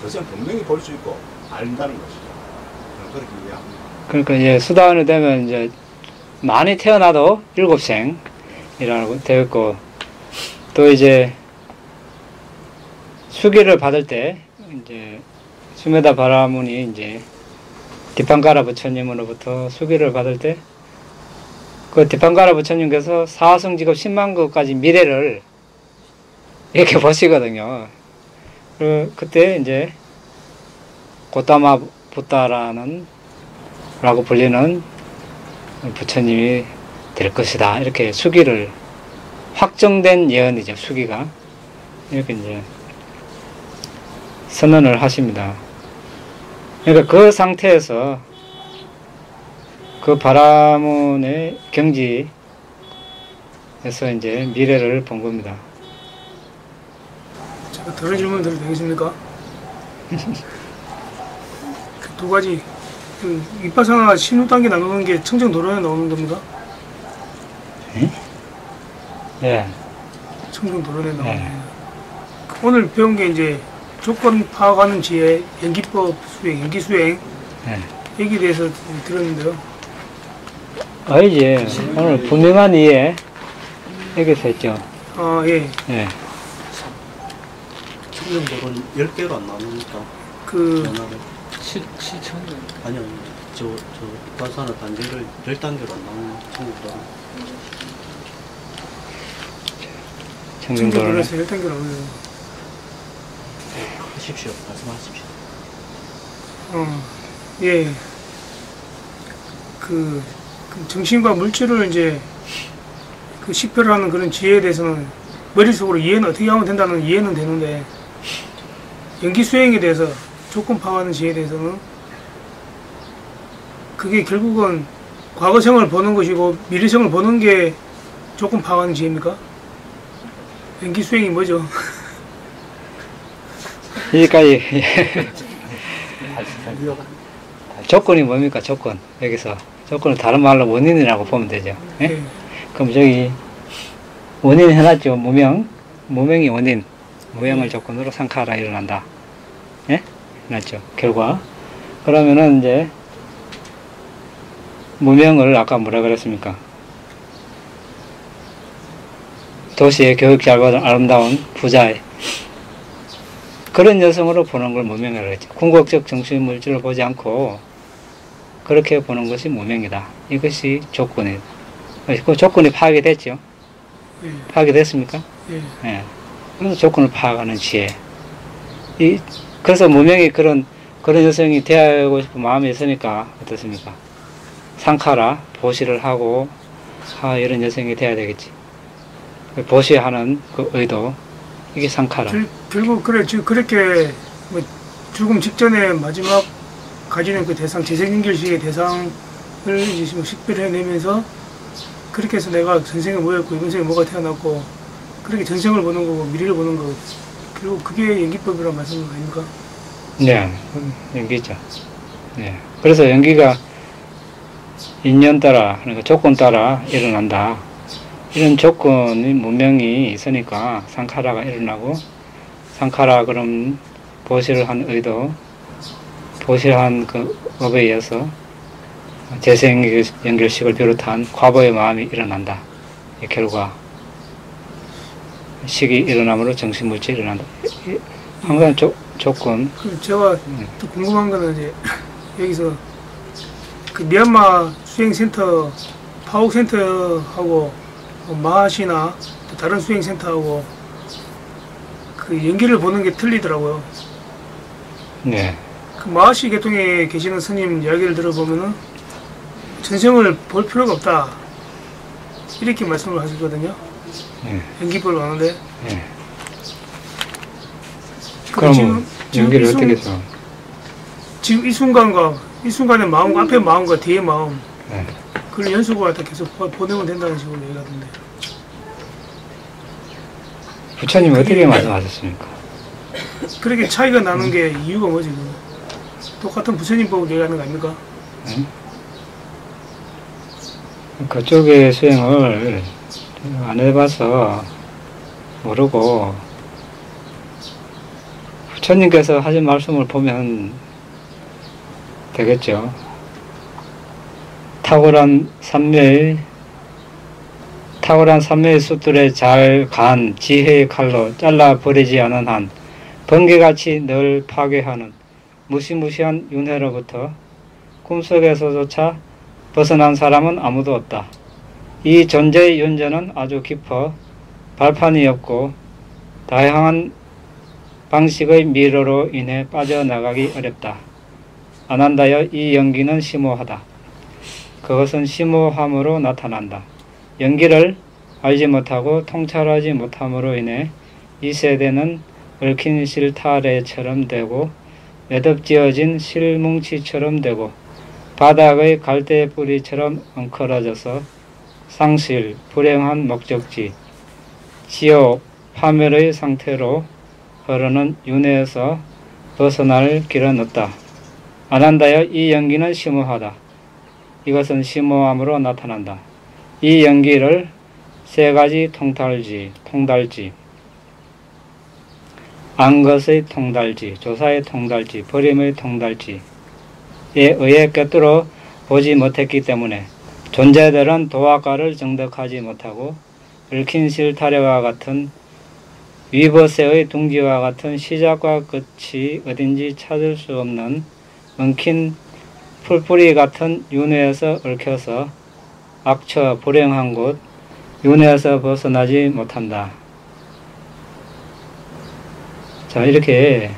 그 생 분명히 볼 수 있고 안다는 것이죠. 저는 그렇게 이해합니다. 그러니까 이제 수다원이 되면 이제 많이 태어나도 7생이라고 되어 있고 또 이제 수기를 받을 때 이제 수메다 바라문이 이제 디판가라 부처님으로부터 수기를 받을 때 그 디판가라 부처님께서 사성직업 10만 급까지 미래를 이렇게 보시거든요. 그때 이제 고타마 부타라는 라고 불리는 부처님이 될 것이다. 이렇게 수기를 확정된 예언이죠. 수기가 이렇게 이제 선언을 하십니다. 그러니까 그 상태에서 그 바라문의 경지에서 이제 미래를 본 겁니다. 제가 다른 질문 드려도 되겠습니까? 그 두 가지 윗바사나 신우 단계 나누는 게 청정도론에 나오는 겁니까? 네. 청정도론에 나오는. 네. 오늘 배운 게 이제 조건 파악하는 지혜, 연기법 수행, 연기 수행 여기에 대해서 들었는데요. 아니지. 오늘 분명한 이해 여기서 했죠. 아 예. 예. 청정도론 10개로 안 나누니까 그 7천 아니요 저 윗바사나 단계를 10단계로 안 나누는 청정도론 청정도론에서 10단계로 나누는 하십시오. 말씀하십시오. 예. 그 정신과 물질을 이제 그 식별하는 그런 지혜에 대해서는 머릿속으로 이해는 어떻게 하면 된다는 이해는 되는데 연기 수행에 대해서 조건 파악하는 지혜에 대해서는 그게 결국은 과거성을 보는 것이고 미래성을 보는 게 조건 파악하는 지혜입니까? 연기 수행이 뭐죠? 여기까지 조건이 뭡니까? 조건. 여기서 조건을 다른 말로 원인이라고 보면 되죠. 예? 네. 그럼 저기 원인 해놨죠. 무명이 원인, 무명을 조건으로 상카라 일어난다. 예? 해놨죠. 결과. 그러면은 이제 무명을 아까 뭐라 그랬습니까? 도시의 교육 잘 받은 아름다운 부자의 그런 여성으로 보는 걸 무명이라고 했죠. 궁극적 정신 물질을 보지 않고 그렇게 보는 것이 무명이다. 이것이 조건이다. 그 조건이 파악이 됐죠. 파악이 됐습니까? 예. 그래서 조건을 파악하는 지혜. 그래서 무명이 그런 여성이 되어야하고 싶은 마음이 있으니까 어떻습니까? 상카라 보시를 하고 이런 여성이 돼야 되겠지. 보시하는 그 의도 이게 상카라. 결국 그렇게 뭐 죽음 직전에 마지막 가지는 그 대상 재생연결식의 대상을 이제 뭐 식별해내면서 그렇게 해서 내가 전생에 뭐였고 이번 생에 뭐가 태어났고 그렇게 전생을 보는 거고 미래를 보는 거 결국 그게 연기법이라는 말씀 아닙니까? 네, 연기죠. 네, 그래서 연기가 인연 따라 그러니까 조건 따라 일어난다. 이런 조건이 무명이 있으니까 상카라가 일어나고 상카라 그럼 보시를 한 의도 보시한 그 업에 의해서 재생 연결식을 비롯한 과거의 마음이 일어난다. 이 결과 식이 일어남으로 정신물질이 일어난다. 항상 조건. 제가 또 궁금한 거는 이제 여기서 그 미얀마 수행센터 파옥센터하고 마하시나 또 다른 수행센터하고 그 연기를 보는 게 틀리더라고요. 네. 그 마하시 계통에 계시는 스님 이야기를 들어보면은 전생을 볼 필요가 없다 이렇게 말씀을 하시거든요. 연기법을 하는데. 네. 그럼 연기를 어떻게 해서? 지금 이 순간의 마음과 앞에 마음과 뒤에 마음 그걸 연속으로 갖다 계속 보내면 된다는 식으로 얘기하던데. 부처님 어떻게 말씀하셨습니까? 그렇게 차이가 나는 게 이유가 뭐지? 똑같은 부처님 보고 얘기하는 거 아닙니까? 그쪽의 수행을 안 해봐서 모르고 부처님께서 하신 말씀을 보면 되겠죠. 탁월한 삼매의 숫들에 잘 간 지혜의 칼로 잘라버리지 않은 한 번개같이 늘 파괴하는 무시무시한 윤회로부터 꿈속에서조차 벗어난 사람은 아무도 없다. 이 존재의 윤전은 아주 깊어 발판이 없고 다양한 방식의 미로로 인해 빠져나가기 어렵다. 안한다여 이 연기는 심오하다. 그것은 심오함으로 나타난다. 연기를 알지 못하고 통찰하지 못함으로 인해 이 세대는 얽힌 실타래처럼 되고 매듭지어진 실뭉치처럼 되고 바닥의 갈대뿌리처럼 엉클어져서 상실, 불행한 목적지, 지옥, 파멸의 상태로 흐르는 윤회에서 벗어날 길은 없다. 안한다여 이 연기는 심오하다. 이것은 심오함으로 나타난다. 이 연기를 세 가지 통달지, 안것의 통달지, 조사의 통달지, 버림의 통달지에 의해 꿰뚫어 보지 못했기 때문에 존재들은 도화가를 정득하지 못하고 얽힌 실타래와 같은 위버스의 둥지와 같은 시작과 끝이 어딘지 찾을 수 없는 엉킨 풀뿌리 같은 윤회에서 얽혀서 악처 불행한 곳 윤회에서 벗어나지 못한다. 자, 이렇게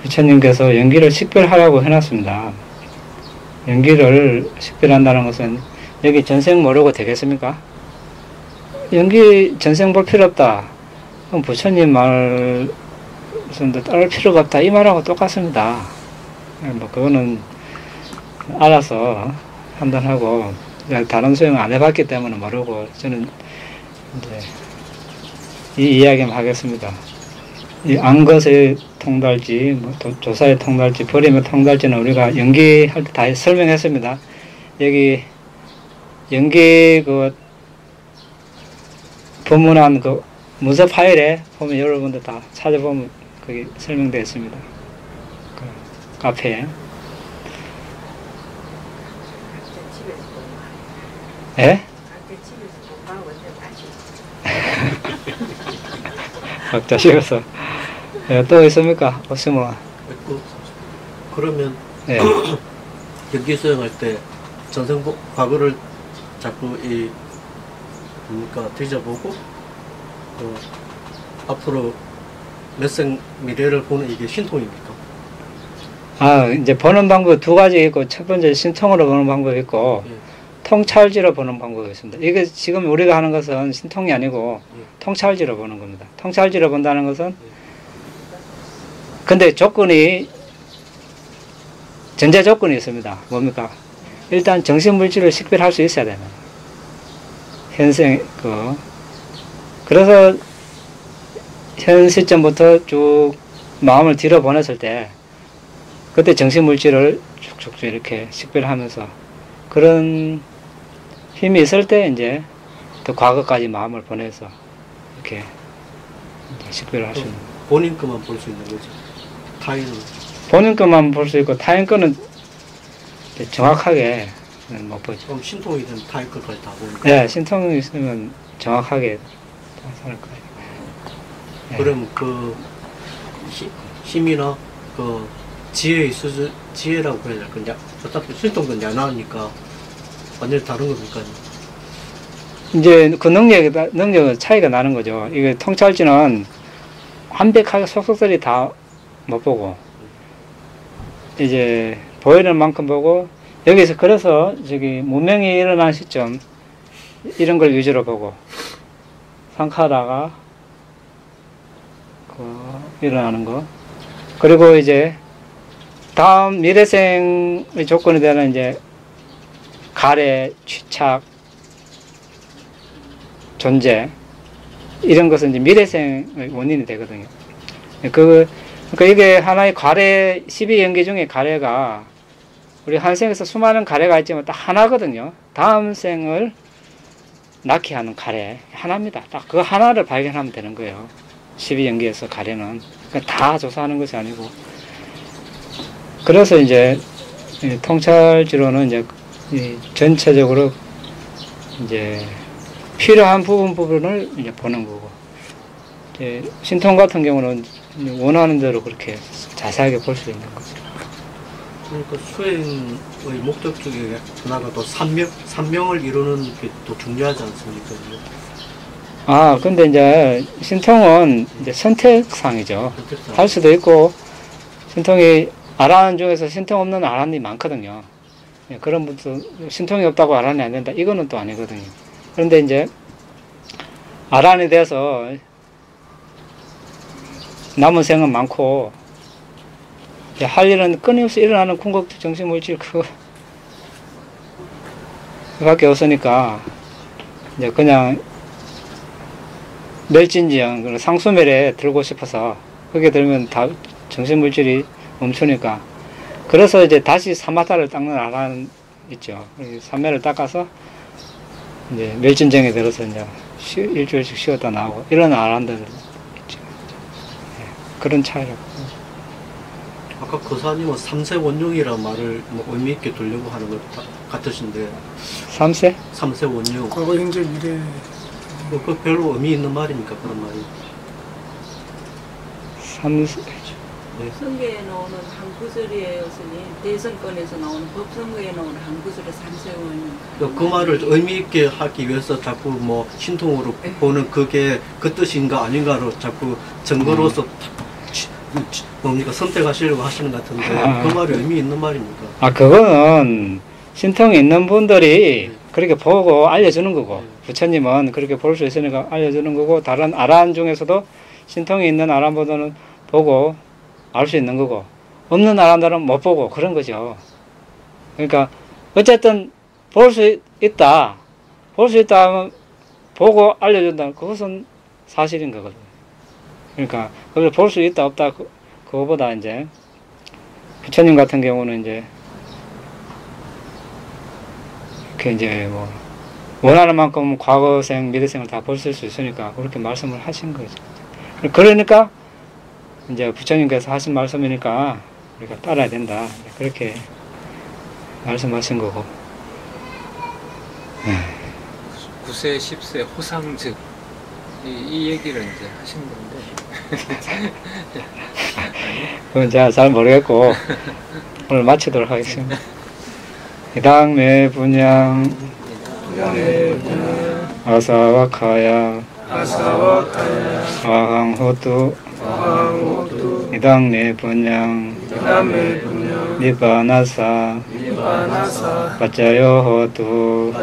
부처님께서 연기를 식별하라고 해놨습니다. 연기를 식별한다는 것은 여기 전생 모르고 되겠습니까? 연기 전생 볼 필요 없다. 그럼 부처님 말씀도 따를 필요가 없다. 이 말하고 똑같습니다. 뭐 그거는 알아서 판단하고 다른 수행 안 해봤기 때문에 모르고 저는 이제 이 이야기만 하겠습니다. 이 안것의 통달지, 뭐 조사의 통달지, 버림의 통달지는 우리가 연기할 때 다 설명했습니다. 여기 연기 그 법문한 그 문서 파일에 보면 여러분들 다 찾아보면 거기 설명되어 있습니다. 그 카페에. 예? 각자 집에서. 예, 또 있습니까? 없으면. 그러면 예. 연기 수행할 때 전생 과거를 자꾸 뒤져보고 앞으로 몇생 미래를 보는 이게 신통입니까? 아, 이제 보는 방법 두 가지 있고, 첫 번째 신통으로 보는 방법이 있고, 예. 통찰지로 보는 방법이 있습니다. 이게 지금 우리가 하는 것은 신통이 아니고, 예. 통찰지로 보는 겁니다. 통찰지로 본다는 것은, 근데 전제 조건이 있습니다. 뭡니까? 일단 정신물질을 식별할 수 있어야 됩니다. 현생, 그래서 현 시점부터 쭉 마음을 뒤로 보냈을 때, 그때 정신물질을 쭉쭉 이렇게 식별하면서 그런 힘이 있을 때 이제 또 과거까지 마음을 보내서 이렇게 식별을 할 수 있는. 본인 것만 볼 수 있는 거죠. 타인은. 본인 것만 볼 수 있고 타인 거는 정확하게 못 보죠. 그럼 신통이 되면 타인 것까지 다 보니까. 네, 신통이 있으면 정확하게 다 살 거예요. 네. 그럼 그 힘이나 그 지혜의 수준, 지혜라고 해야 될까? 어차피 신통은 야나니까 완전히 다른 겁니까? 이제 그 능력의 차이가 나는 거죠. 이게 통찰지는 완벽하게 속속들이 다 못 보고, 이제 보이는 만큼 보고, 여기서 그래서 저기 문명이 일어난 시점, 이런 걸 위주로 보고, 상카라가 일어나는 거. 그리고 이제 다음 미래생의 조건이 되는 이제 가래, 취착, 존재, 이런 것은 이제 미래생의 원인이 되거든요. 그러니까 이게 하나의 가래, 12연기 중에 가래가 우리 한 생에서 수많은 가래가 있지만 딱 하나거든요. 다음 생을 낳게 하는 가래 하나입니다. 딱 그 하나를 발견하면 되는 거예요. 12연기에서 가래는. 그러니까 다 조사하는 것이 아니고. 그래서 이제 통찰지로는 이제 전체적으로 이제 필요한 부분을 이제 보는 거고. 이제 신통 같은 경우는 원하는 대로 그렇게 자세하게 볼 수 있는 거죠. 그러니까 수행의 목적 중에 하나가 또 산명을 이루는 게 또 중요하지 않습니까? 아, 근데 이제 신통은 이제 선택상이죠. 선택상. 할 수도 있고, 신통이 아란 중에서 신통 없는 아란이 많거든요. 예, 그런 분도 신통이 없다고 아란이 안 된다. 이거는 또 아니거든요. 그런데 이제 아란이 돼서 남은 생은 많고, 이제 할 일은 끊임없이 일어나는 궁극 정신물질 그거밖에 없으니까 이제 그냥 멸진지형 상수멸에 들고 싶어서 그게 들면 다 정신물질이 멈추니까 그래서 이제 다시 사마타를 닦는 아란 있죠. 삼매를 닦아서 이제 멸진정에 들어서 이제 일주일씩 쉬었다 나오고 이런 아란들 있죠. 네, 그런 차이라고. 아까 거사님은 삼세 원흉이라는 말을 뭐 의미 있게 두려고 하는 것 같으신데. 삼세? 삼세 원흉. 과거, 현재, 미래. 뭐 그 별로 의미 있는 말입니까 그런 말이? 삼세. 네. 선거에 나오는 한 구절이에요, 스님. 대선권에서 나오는 법선거에 나오는 한 구절에 삼세원은. 그 말을 의미 있게 하기 위해서 자꾸 뭐 신통으로 보는 그게 그 뜻인가 아닌가로 자꾸 증거로서 뭡니까 선택하시려고 하시는 것 같은데 그 말이 의미 있는 말입니까? 아, 그거는 신통이 있는 분들이 그렇게 보고 알려주는 거고, 부처님은 그렇게 볼 수 있으니까 알려주는 거고, 다른 아란 중에서도 신통이 있는 아란보다는 보고 알 수 있는 거고, 없는 아란들은 못 보고 그런 거죠. 그러니까 어쨌든 볼 수 있다 하면 보고 알려준다. 그것은 사실인 거거든. 그러니까 그걸 볼 수 있다 없다 그거보다 이제 부처님 같은 경우는 이제 그 이제 뭐 원하는 만큼 과거생 미래생을 다 볼 수 있으니까 그렇게 말씀을 하신 거죠. 그러니까 이제 부처님께서 하신 말씀이니까 우리가 따라야 된다. 그렇게 말씀하신 거고. 9세, 10세 호상즉 이 얘기를 이제 하신 건데 그건 제가 잘 모르겠고 오늘 마치도록 하겠습니다. 이당매 분양 아사와카야 아항호두 이당매 분양 니바나사 빠짜요호두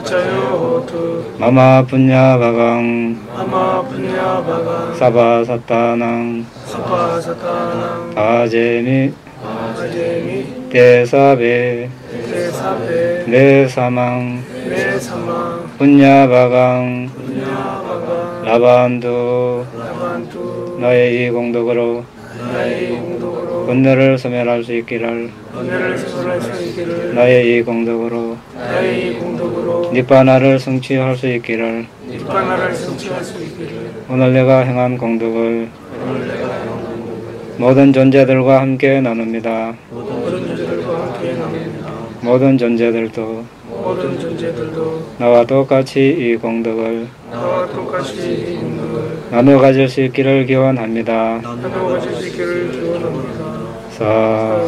마마 분야바강 사바사타낭 아제미 대사베 내사망 분야바강 라반두 너의 이 공덕으로 분노를 소멸할 수 있기를 나의 이 공덕으로 니바나를 성취할 수 있기를 오늘 내가 행한 공덕을 모든 존재들과 함께 나눕니다. 모든 존재들도 나와 똑같이 이 공덕을 나눠 가질 수 있기를 기원합니다. 사